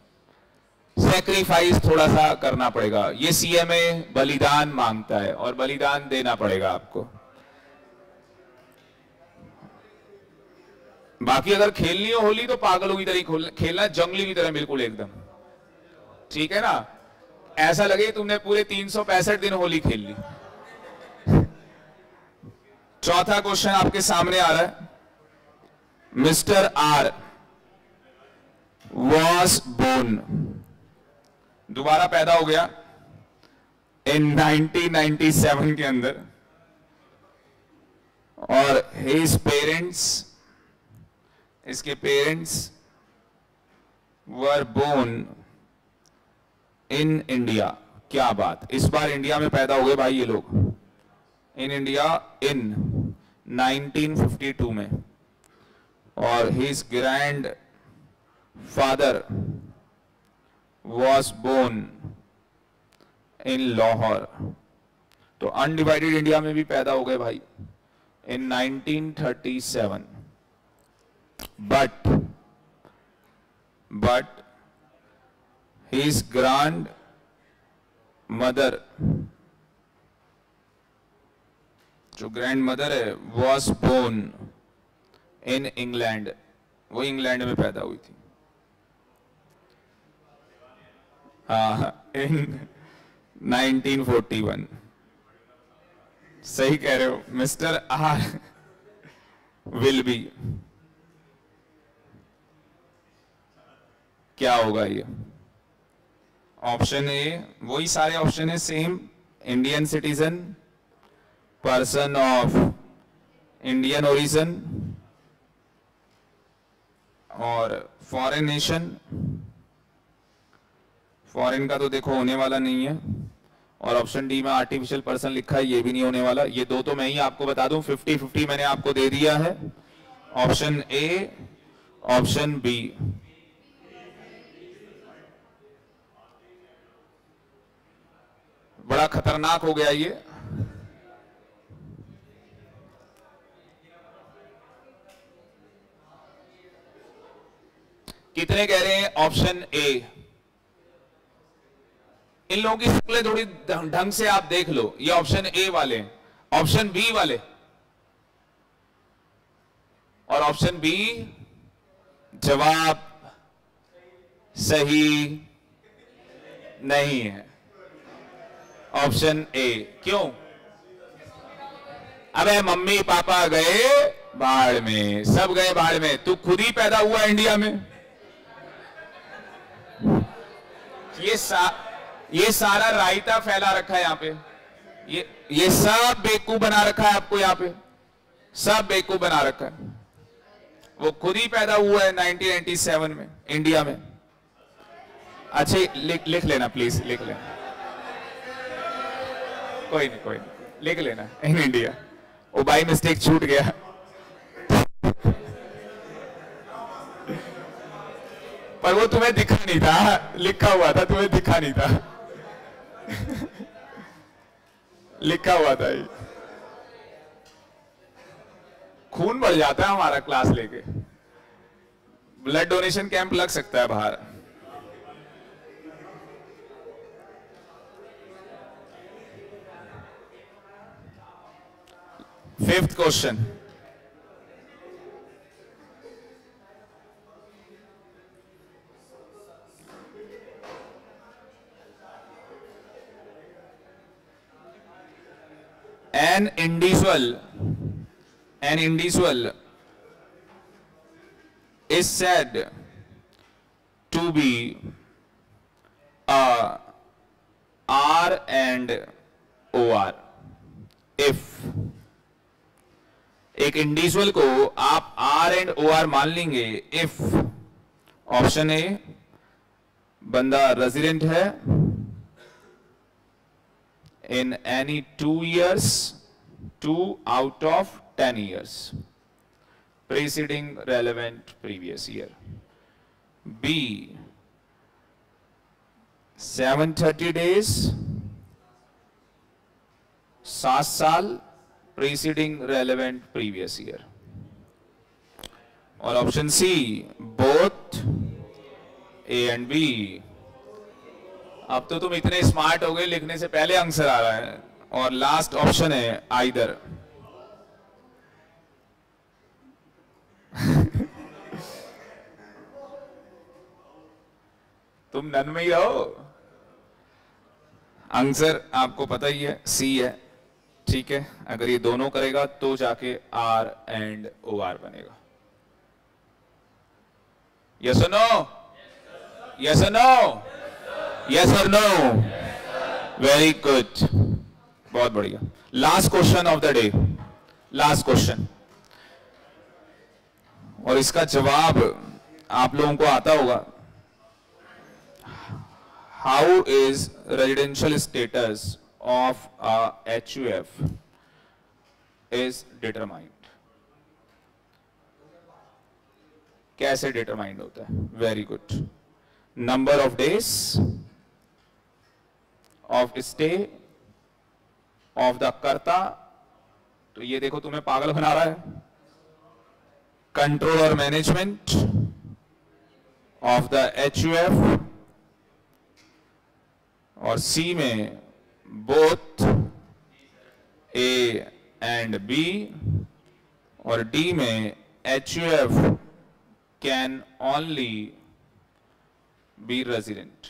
सैक्रिफाइस थोड़ा सा करना पड़ेगा, ये सीएमए बलिदान मांगता है और बलिदान देना पड़ेगा आपको। बाकी अगर खेलनी हो होली तो पागलों की तरह खेलना, जंगली की तरह बिल्कुल एकदम, ठीक है ना। ऐसा लगे तुमने पूरे 365 दिन होली खेल ली। चौथा क्वेश्चन आपके सामने आ रहा है। मिस्टर आर वॉज बोर्न, दोबारा पैदा हो गया इन 1997 के अंदर, और हिज पेरेंट्स, इसके parents were born in India. क्या बात, इस बार इंडिया में पैदा हो गए भाई ये लोग, इन इंडिया इन 1952 में। और his grandfather was born in Lahore. तो अनडिवाइडेड इंडिया में भी पैदा हो गए भाई in 1937। But his grandmother, जो ग्रैंड मदर है, वॉज बोर्न इन इंग्लैंड, वो इंग्लैंड में पैदा हुई थी। हाँ, इन 1941। सही कह रहे हो। मिस्टर आर विल बी, क्या होगा ये? ऑप्शन ए, वही सारे ऑप्शन है same, Indian citizen, person of Indian origin, और फॉरेन नेशन। फॉरेन का तो देखो होने वाला नहीं है, और ऑप्शन डी में आर्टिफिशियल पर्सन लिखा है, ये भी नहीं होने वाला। ये दो तो मैं ही आपको बता दूं, 50-50 मैंने आपको दे दिया है। Option A, option B. बड़ा खतरनाक हो गया ये। कितने कह रहे हैं ऑप्शन ए? इन लोगों की शक्लें थोड़ी ढंग से आप देख लो। ये ऑप्शन ए वाले, ऑप्शन बी वाले, और ऑप्शन बी जवाब सही नहीं है। ऑप्शन ए। क्यों? अबे मम्मी पापा गए बाढ़ में, सब गए बाढ़ में, तू खुद ही पैदा हुआ इंडिया में। ये सारा रायता फैला रखा है यहाँ पे, ये सब बेवकूफ बना रखा है आपको, यहाँ पे सब बेवकूफ बना रखा है। वो खुद ही पैदा हुआ है 1997 में इंडिया में। अच्छा लिख लेना प्लीज, लिख लेना। कोई नहीं, लिख लेना इन इंडिया। वो बाई मिस्टेक छूट गया। पर वो तुम्हें दिखा नहीं था, लिखा हुआ था, तुम्हें दिखा नहीं था। लिखा हुआ था ये। खून बढ़ जाता है हमारा क्लास लेके। ब्लड डोनेशन कैंप लग सकता है बाहर। Fifth question, an individual is said to be a R and OR if एक इंडिविजुअल को आप R and OR मान लेंगे if ऑप्शन ए बंदा रेजिडेंट है in any 2 years, 2 out of 10 years preceding relevant previous year. B, 730 days, 7 साल preceding relevant previous year. और option C both A and B। अब तो तुम इतने स्मार्ट हो गए, लिखने से पहले आंसर आ रहा है। और लास्ट ऑप्शन है आइदर। तुम नन में ही रहो। आंसर आपको पता ही है, सी है। ठीक है, अगर ये दोनों करेगा तो जाके आर एंड ओ आर बनेगा। यस और नो? यस और नो? यस और नो? वेरी गुड, बहुत बढ़िया। Last question of the day, last question, और इसका जवाब आप लोगों को आता होगा। How is residential status of a HUF is determined? कैसे डिटरमाइंड होता है? Very good, number of days of stay of the कर्ता, तो ये देखो तुम्हें पागल बना रहा है, कंट्रोल और मैनेजमेंट ऑफ द HUF, और सी में बोथ A एंड B, और डी में HUF can only be resident.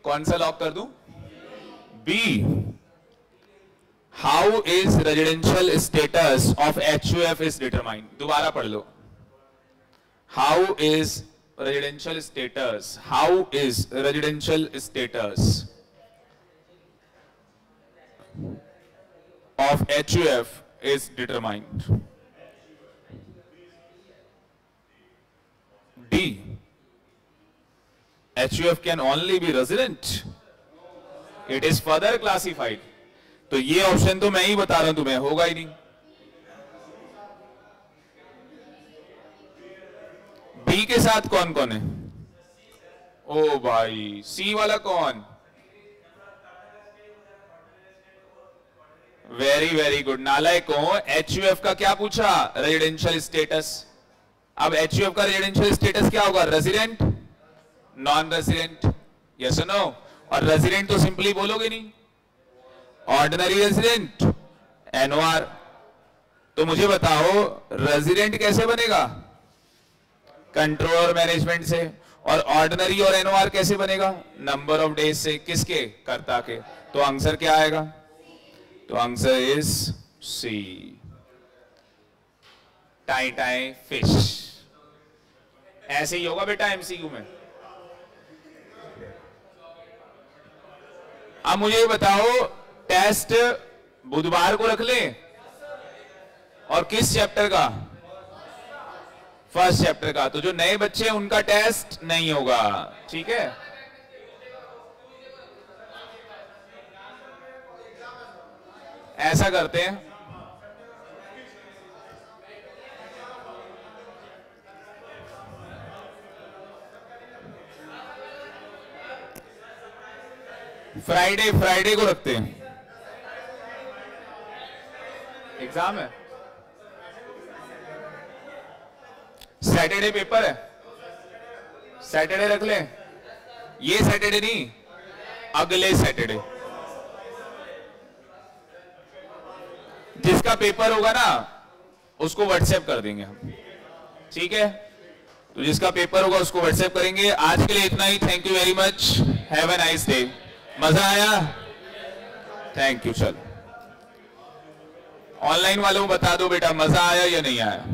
कौन सा लॉक कर दूं? B। How is residential status of HUF is determined. दोबारा पढ़ लो। How is residential status, how is residential status of HUF is determined. D, HUF can only be resident, it is further classified। तो ये option तो मैं ही बता रहा हूं तुम्हें, होगा ही नहीं। बी के साथ कौन कौन है? ओ भाई, सी वाला कौन? वेरी वेरी गुड, नालायक हो। HUF का क्या पूछा? Residential status. अब HUF का रेजिडेंशियल स्टेटस क्या होगा? रेजिडेंट, नॉन रेजिडेंट, यस और नो? और रेजिडेंट तो सिंपली बोलोगे नहीं, ऑर्डिनरी रेजिडेंट, NOR। तो मुझे बताओ रेजिडेंट कैसे बनेगा? कंट्रोल और मैनेजमेंट से। और ऑर्डिनरी और NOR कैसे बनेगा? नंबर ऑफ डेज से। किसके? कर्ता के। तो आंसर क्या आएगा? तो answer is C, tie tie fish. ऐसे ही होगा बेटा MCQ में। अब मुझे बताओ टेस्ट बुधवार को रख लें, और किस चैप्टर का? फर्स्ट चैप्टर का। तो जो नए बच्चे हैं उनका टेस्ट नहीं होगा, ठीक है? ऐसा करते हैं, फ्राइडे को रखते हैं, एग्जाम है। सैटरडे पेपर है, सैटरडे रख लें। ये सैटरडे नहीं, अगले सैटरडे। जिसका पेपर होगा ना उसको व्हाट्सएप कर देंगे हम, ठीक है? तो जिसका पेपर होगा उसको व्हाट्सएप करेंगे। आज के लिए इतना ही। Thank you very much, have a nice day. मजा आया? Thank you. चलो ऑनलाइन वालों को बता दो बेटा, मजा आया या नहीं आया?